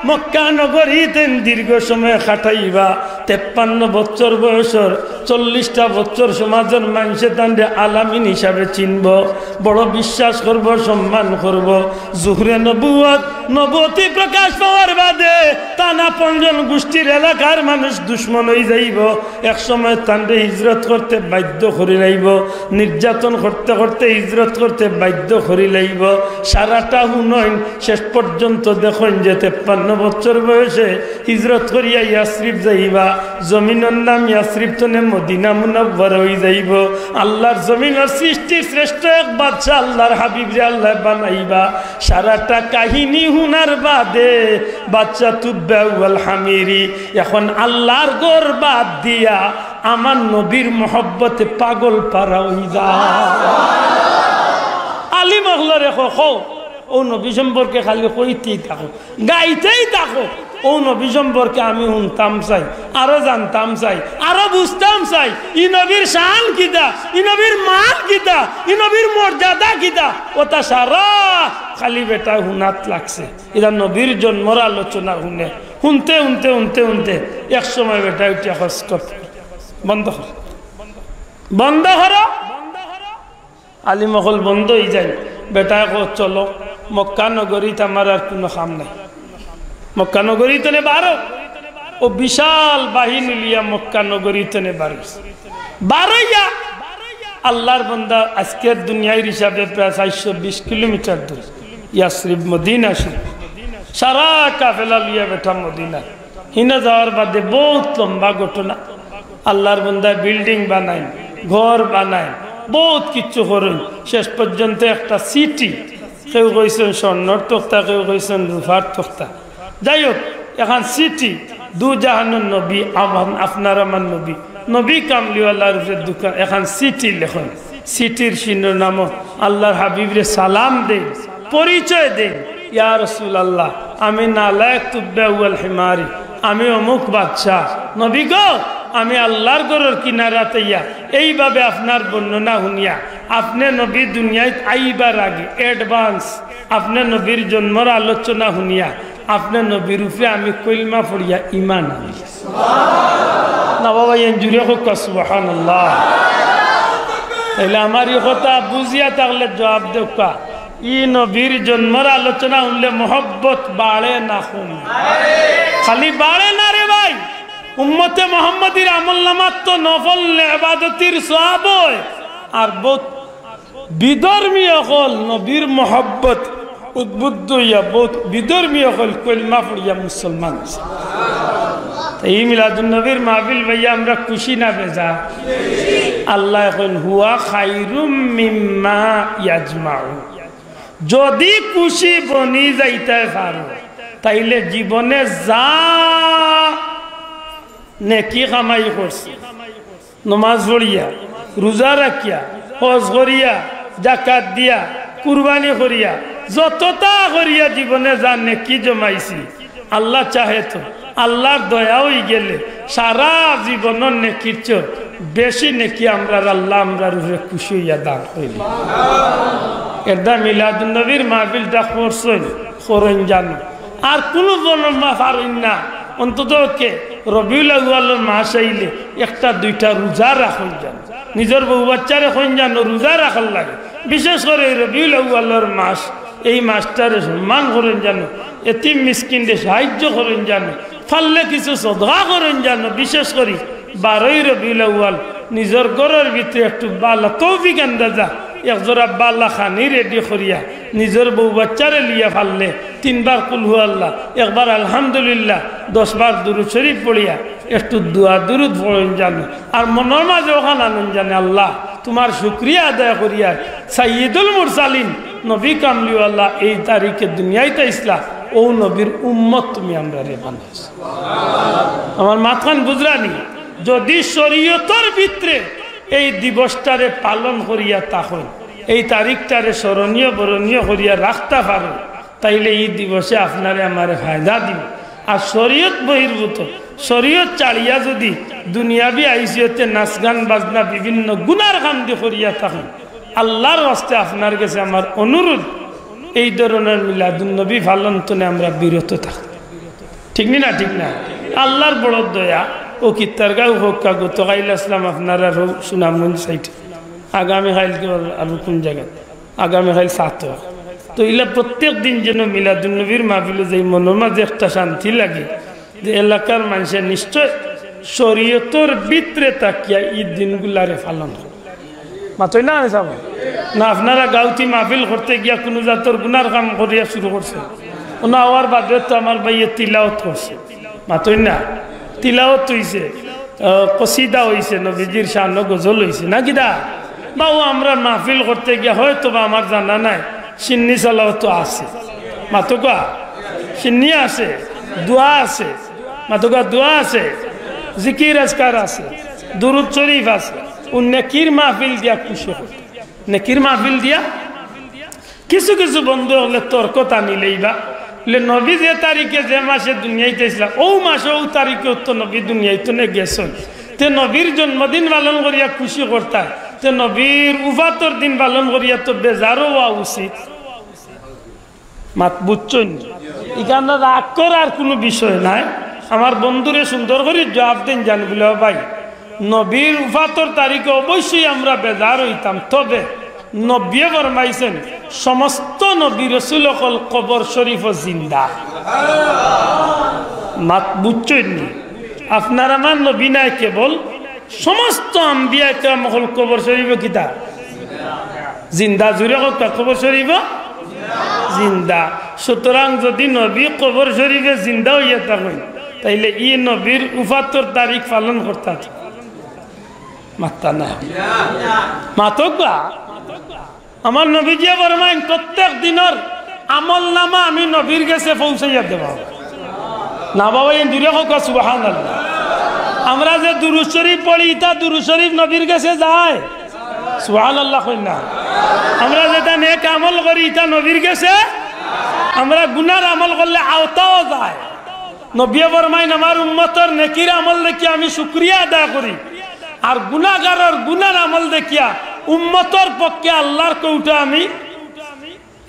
মক্কা নগরীতে দীর্ঘ সময় খাটাইবা। 53 বছর বয়সর 40টা বছর সমাজের মানুষের তান্ডে আলামিন হিসাবে চিনব, বড় বিশ্বাস করব, সম্মান করব। জুহরে নবুয়ত নবুয়তি প্রকাশ পাওয়ার বাদে টানা 5 গোষ্ঠীর এলাকার মানুষ দুশ্মন হয়ে যাইব। এক সময় তান্ডে হিজরত করতে বাধ্য করে লাইব, নির্যাতন করতে করতে হিজরত করতে বাধ্য করে লাইব। সারাটা হুনইন শেষ পর্যন্ত দেখেন যে 53 বছর বয়সে হিজরত করিয়া ইয়াসরিব যাইবা। জমিনের নাম ইয়াসরিব তনে মদিনা মুনাওয়ারা হয়ে যাইব। আল্লাহর জমিনের সৃষ্টির শ্রেষ্ঠ এক বাদশা আল্লাহর হাবিব রে আল্লাহ বানাইবা। সারাটা কাহিনী হুনার বাদে বাদশা তুব্বাউল হামিরি এখন আল্লাহর গর বাদ দিয়া আমার নবীর মহব্বতে পাগল পারা হই যায়। আলিম আল্লাহ রেখো খো ও নবী সম্পর্কে খালি কইতেই থাকো, গাইতেই থাকো। ও নবী সম্পর্কে আমি শুনতাম চাই, আরো জানতাম চাই, আরো বুঝতাম চাই। ই নবীর শান কিতা, ই নবীর মান কিতা, ই নবীর মর্যাদা কিতা, ওটা সারা খালি বেটা হুনাত লাগছে। এরা নবীর জন্মর আলোচনা শুনে শুনতে শুনতে শুনতে শুনতে এক সময় বেটা উঠে খস বন্ধ কর, বন্ধ করো। আলিমহল বন্ধ হয়ে যায়। বেটা চলো মক্কা নগরীতে আমার আর কোনো কাম নাই, মক্কা নগরীতে নে বারো। ও বিশাল বাহিনী লিয়া মক্কা নগরীতে নে বারোইয়া আল্লাহর বান্দা আজকের দুনিয়ার হিসাবে প্রায় 420 কিলোমিটার দূর ইয়াসরিব মদিনা শরীফ। সারা কাফেলা লিয়া বেটা মদিনা। হিনা যাওয়ার বাদে বহুত লম্বা ঘটনা। আল্লাহর বান্দা বিল্ডিং বানায়, ঘর বানায়, বহুত কিছু করেন। শেষ পর্যন্ত একটা সিটি, কেউ কইছেন স্বর্ণর তক্তা, কেউ কইছেন রূপার তক্তা। যাই হোক এখন সিটি দু জাহানের নবী আপনার আমার নবী, নবী কামলিওয়ালার দোকান এখন সিটি লেখন। সিটির শিরোনাম আল্লাহর হাবিবরে সালাম দেন, পরিচয় দেন, ইয়া রাসূলুল্লাহ আমি নালায়েক তুব্বাউল হিমারি, আমি অমুক বাদশাহ। নবী গো আমি আল্লাহর গরুর কিনারাতে ইয়া এইভাবে আপনার বর্ণনা শুনিয়া আপনি নবী দুনিয়ায় আইবার আগে অ্যাডভান্স আপনি নবীর জন্মর আলোচনা শুনিয়া আপনি নবীর রূপে আমি কলমা পড়িয়া ইমান আনি। না বাবা জুড়ে হোক সুবহানাল্লাহ। তাইলে আমার এই কথা বুঝিয়া থাকলে জবাব দেওয়া ই নবীর জন্মর আলোচনা উনলে মোহব্বত বাড়ে না কমে? খালি বাড়ে না রে ভাই। উম্মতে মোহাম্মদীর আমলনামাত তো নফল ইবাদতির সওয়াব হয়, আর বহুত বিধর্মী হল নবীর মোহব্বত উদ্বুদ্ধ হইয়া বহুত বিধর্মী হল কলমা পড়িয়া মুসলমান। এই মিলাদুন নবীর মাহফিল ভাইয়া আমরা খুশি না বেজা? আল্লাহ এখন হুয়া খাইরুম মিম্মা ইয়াজমাউ। যদি খুশি বনি যাইতে পারো তাইলে জীবনে যা নেকি কামাই করছি, নমাজ পড়িয়া, রোজা রাখিয়া, হজ করিয়া, জাকাত দিয়া, কুরবানি করিয়া, যতটা করিয়া জীবনে যা নেকি জমাইছি, আল্লাহ চাহে তো আল্লাহর দয়া হয়ে গেলে সারা জীবনের নেকির চেয়ে বেশি নেকি আমরা আল্লাহ আমরা রূপে খুশি হইয়া দান করিলি। এটা মিলাদুন নবীর মাহফিলটা করছেন করেন জানো, আর কোনো বর্ণনা পারেন না। অন্তত কে রবিউল আউয়ালের মাস আইলে একটা দুইটা রোজা রাখুন জানো, নিজের বউ বাচ্চার এখন জানো রোজা রাখার লাগে। বিশেষ করে রবিউল আউয়ালের মাস, এই মাসটারে সম্মান করেন জানো, এতিম মিসকিনকে সাহায্য করেন জানো, ফাললে কিছু সদকা করেন জানো। বিশেষ করে 12 রবিউল আউয়াল নিজের ঘরের ভিতরে একটু বালা তৌফিক আন্দাজা একজোড়া বালা খানি রেডি করিয়া নিজের বউ বাচ্চারে লিয়া ফাললে 3 বার কুল হু আল্লাহ, একবার আলহামদুলিল্লাহ, 10 বার দুরূদ শরীফ পড়িয়া একটু দোয়া দুরূদ পড়েন জানো, আর মনের মাঝে ওখানে আনন্দ জানে আল্লাহ তোমার শুকরিয়া আদায় করিয়া সাইয়্যিদুল মুরসালিন নবী কামলিও আল্লাহ এই তারিখে দুনিয়াইতে ইসলাম ও নবীর উম্মত তুমি আমরা রে বানাইছ। আমার মাথান বুঝরানি, যদি শরীয়তের ভিতরে এই দিবসটারে পালন করিয়া তখন এই তারিখটারে স্মরণীয় বরণীয় করিয়া রাখতে পারো, তাইলে এই দিবসে আপনারে আমারে ফায়দা দিব। আর শরীয়ত বহির্ভূত, শরীয়ত চালিয়া যদি দুনিয়াবি আইসিয়তে নাচ গান বাজনা বিভিন্ন গুনার কাম দিয়ে করিয়া তখন আল্লাহর হস্তে আপনার কাছে আমার অনুরোধ, এই ধরনের মিলাদুন নবী পালন তনে আমরা বিরত থাকি। ঠিক না? ঠিক না? আল্লাহর বড় দয়া ও কিত্তারগাঁও হোক গতকাল আসলাম আপনারা সুনামগঞ্জ সাইটে, আগামীকাল আর কোন জায়গায় আগামীকাল 7 তো এলা প্রত্যেক দিন যেন মিলাদুন নবীর মাহফিলে যাই মনের মাঝে একটা শান্তি লাগে যে এলাকার মানুষের নিশ্চয় শরীয়তের ভিতরে তাকিয়া ঈদ দিনগুলারে পালন করে। মাতই না চাব না আপনারা গাউতি মাহফিল করতে গিয়া কোনো জাতর গুনার কাম করিয়া শুরু করছে, ওনা হওয়ার বাদে তো আমার ভাইয়ে তিলাওয়াত করছে। মাতই না, তিলাওয়াত হইছে, কসিদা হইছে, নবীজির শান গজল হইছে না কিদা বাবু। আমরা মাহফিল করতে গিয়া হয়তো বা আমার জানা নাই সিন্নি চালাও তো আছে, মাতকা সিন্নি আছে, দোয়া আছে, মাতকা দোয়া আছে, জিকির আজকার আছে, দুরূদ শরীফ আছে। ও নেকির মাহফিল দিয়া খুশি হয়, নেকির মাহফিল দিয়া কিছু কিছু বন্ধু হলে তর্ক টানিলেইবা নবী যে তারিখে যে মাসে দুনিয়াইতে ইসলাম ও মাসে ও তারিখে তো নবী দুনিয়াইতে গেছেন, তে নবীর জন্মদিন পালন করিয়া খুশি করতা, তে নবীর উফাতর দিন পালন করিয়া তো বেজারও হওয়া উচিত। মাত বুঝছেন? এখানে রাগ করার কোনো বিষয় নাই। আমার বন্ধুরে সুন্দর করে জবাব দেন জানবিল ভাই, নবীর উফাতর তারিখে অবশ্যই আমরা বেজার হইতাম, তবে নবী ফরমাইছেন সমস্ত নবী রাসূল হল কবর শরীফ জিন্দা। মাত বুঝছেন? আপনার আমার নবী নাই, কেবল সমস্ত আম্বিয়া কেরাম হল কবর শরীফ কিতা জিন্দা। জুড়ে কবর শরীফ জিন্দা। সুতরাং যদি নবী কবর শরীফে জিন্দা হইয়া থাকেন তাইলে ই নবীর উফাতর তারিখ পালন করতে মাত্তা না মাতকা। আমার নবীজিয়া ফরমাইন প্রত্যেক দিনের আমল নামা আমি নবীর কাছে পৌঁছাইয়া দেব না। বাবা এই দূরে হোক সুবহানাল্লাহ। আমরা যে দুরূদ শরীফ পড়ি তা দুরূদ শরীফ নবীর কাছে যায়, সুবহানাল্লাহ কই না? আমরা যেটা নেক আমল করি তা নবীর কাছে, আমরা গুনার আমল করলে আওতাও যায়। নবী ফরমাইন আমার উম্মতের নেকির আমল দেখি আমি শুকরিয়া আদায় করি, আর গুনাহগারের গুনার আমল দেখিয়া উম্মতের পক্ষে আল্লাহর কৌটা আমি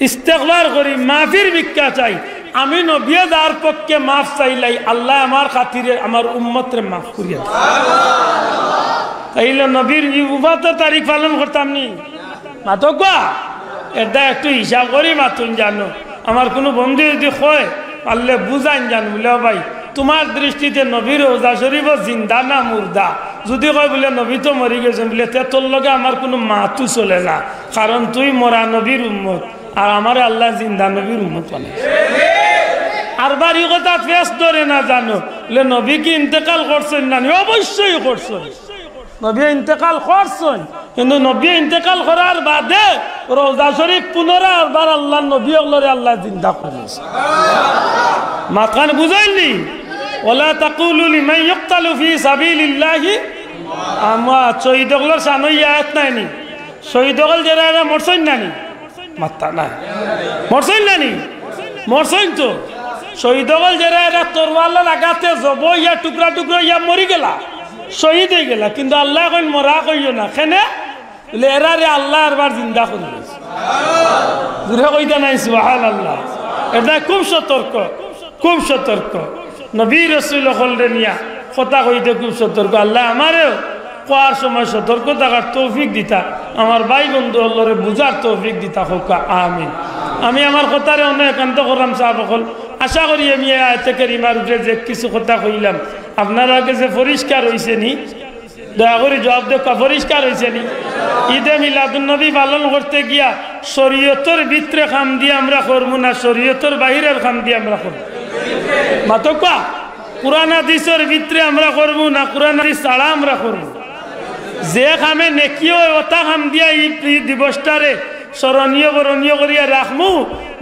ইস্তেগফার করি, মাফির ভিক্ষা চাই। আমি নবী যার পক্ষে মাফ চাইলাই আল্লাহ আমার খাতিরে আমার উম্মতরে মাফ করিয়া দেয়। তাইলে নবীর উফাতর তারিখ পালন করতাম নি মাতকা। এটা একটু হিসাব করি মাতুন জানো। আমার কোনো বন্ধু যদি কয় পারলে বুঝাইন জান বলে ভাই তোমার দৃষ্টিতে নবীর রোজা শরীফ জিন্দা না মুর্দা, যদি কয় বলে নবী তো মরি গেছেন বলে তোর লগে আমার কোনো মাতু চলে না, কারণ তুই মরা নবীর উম্মত আর আমার আল্লাহ জিন্দা নবীর উম্মত বানাইছে। আর বাড়ি কথা ফেস ধরে না জানো বলে নবী কি ইন্তেকাল করছেন না? অবশ্যই করছেন, নবী ইন্তেকাল করছেন, কিন্তু নবী ইন্তেকাল করার বাদে রোজা শরীফ পুনরাবার আল্লাহ নবী আল্লাহ জিন্দা করেছে। মাথান বুঝাইলি ওলা তাকুলু লিমান ইউকতালু ফি সাবিলিল্লাহি আমওয়াত, শহীদ হগলর সানই আয়াত নাইনি, শহীদ হগল যারা এরা মরছেন নানি, মাথা নাই মরছেন নানি, মরছেন তো শহীদ হগল যারা এরা তরওয়ালের আঘাতে জব ইয়া টুকরা টুকরা ইয়া মরি গেলা, শহীদ হয়ে গেলা, কিন্তু আল্লাহ এখন মরা কইও না কেনে বলে এরা রে আল্লাহ আরবার জিন্দা করে দিয়েছে। দূরে কইতে নাই সুবহানাল্লাহ। এটা খুব সতর্ক, খুব সতর্ক। নবী রাসূল হলরে নিয়া কথা কইতে খুব সতর্ক। আল্লাহ আমারেও কোয়ার সময় সতর্ক থাকার তৌফিক দিতা, আমার ভাই বন্ধু হলরে বুঝার তৌফিক দিতা হোক আমিন। আমি আমার কথারে অনেক একান্ত করলাম সাহাবকল, আশা করি আমি আয়াতে কারিমার উপরে যে কিছু কথা কইলাম আপনার আগে যে পরিষ্কার হয়েছে নি, দয়া করে জবাব দেখা পরিষ্কার হয়েছে নি? ঈদে মিলাদুন্নবী পালন করতে গিয়া শরীয়তের ভিতরে খাম দিয়ে আমরা করবো না শরীয়তের বাহিরের খাম দিয়ে আমরা করবো? মাতকা কুরআন হাদিসের ভিতরে আমরা করবো না কুরআন হাদিস ছাড়া আমরা করবো? যে খামে নেকিও ওটা খাম দিয়া এই দিবসটারে স্মরণীয় বরণীয় করিয়া রাখমু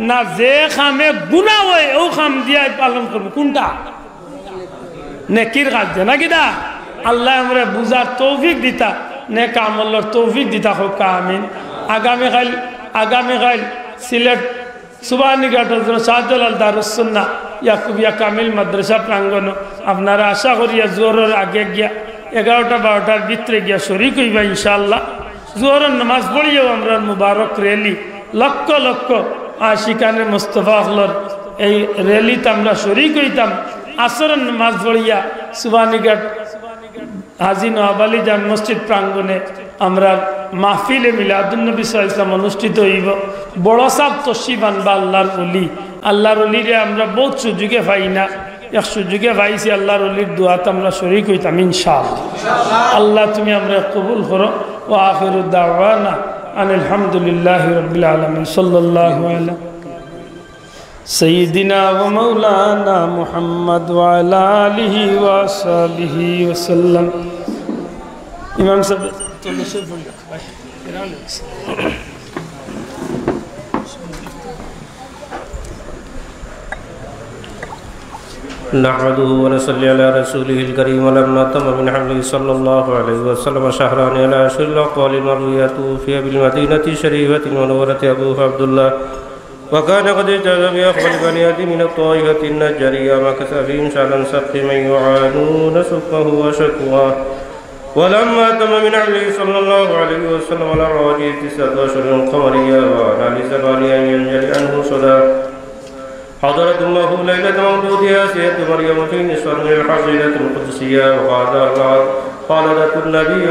না যে খামে গুনাহ হয় ও খাম দিয়া পালন করবো? কোনটা নেকির কাজ নাকি দা? আল্লাহ আমরা বুঝার তৌফিক দিতা, নেক আমলের তৌফিক দিতা হোক আমিন। আগামীকাল সিলেট সুবহানীঘাট হযরত শাহজালাল দারুস সুন্নাহ ইয়াকুবিয়া কামিল মাদ্রাসা প্রাঙ্গণ আপনারা আশা করিয়া জোহরের আগে গিয়া 11টা-12টার ভিতরে গিয়া শরীক হইবা ইনশাআল্লাহ। জোহরের নামাজ পড়িয়াও আমরা মুবারক র্যালি লক্ষ লক্ষ আশিকানে মুস্তাফা হলর এই র্যালিতে আমরা শরীক হইতাম। আসরের নামাজ পড়িয়া সুবহানীঘাট হাজী নওয়াব আলী জান মসজিদ প্রাঙ্গণে আমরা মাহফিলে মিলাদুন্নবী সাল্লাল্লাহু আলাইহি ওয়াসাল্লাম অনুষ্ঠিত হইব। বড় সাপ তশরিফ আনবা আল্লাহর ওলি। আল্লাহর ওলিরে আমরা বহুত সুযোগে পাই না, এক সুযোগে পাইছি আল্লাহর ওলির দোয়াতে আমরা শরীক হইতাম ইনশাআল্লাহ। আল্লাহ তুমি আমরা কবুল করো। ওয়া আখিরু দাওয়ানা আনিল হামদুলিল্লাহি রাব্বিল আলামিন। সাল্লাল্লাহু আলা سيدنا ومولانا محمد وعلى آله وصحبه وسلم. إمام صاحب نحمده ونصلي على رسوله الكريم. ولما تم من حمله صلى الله عليه وسلم شهران على أشهر الأقوال المروية توفي بالمدينة الشريفة المنورة أبوه عبد الله، وكان قد اجتاز بأخبر بني آدم من الطائفة النجارية، مكث فيهم شهرا سبق من يعانون سقه وشكواه. ولما تم من حمله صلى الله عليه وسلم على الراجح 9 أشهر قمرية، وعلى لزمان أن ينجلي عنه صلاة، حضرت أمه ليلة مولودها سيدة مريم في نصف الحصيلة القدسية، وقالت النبي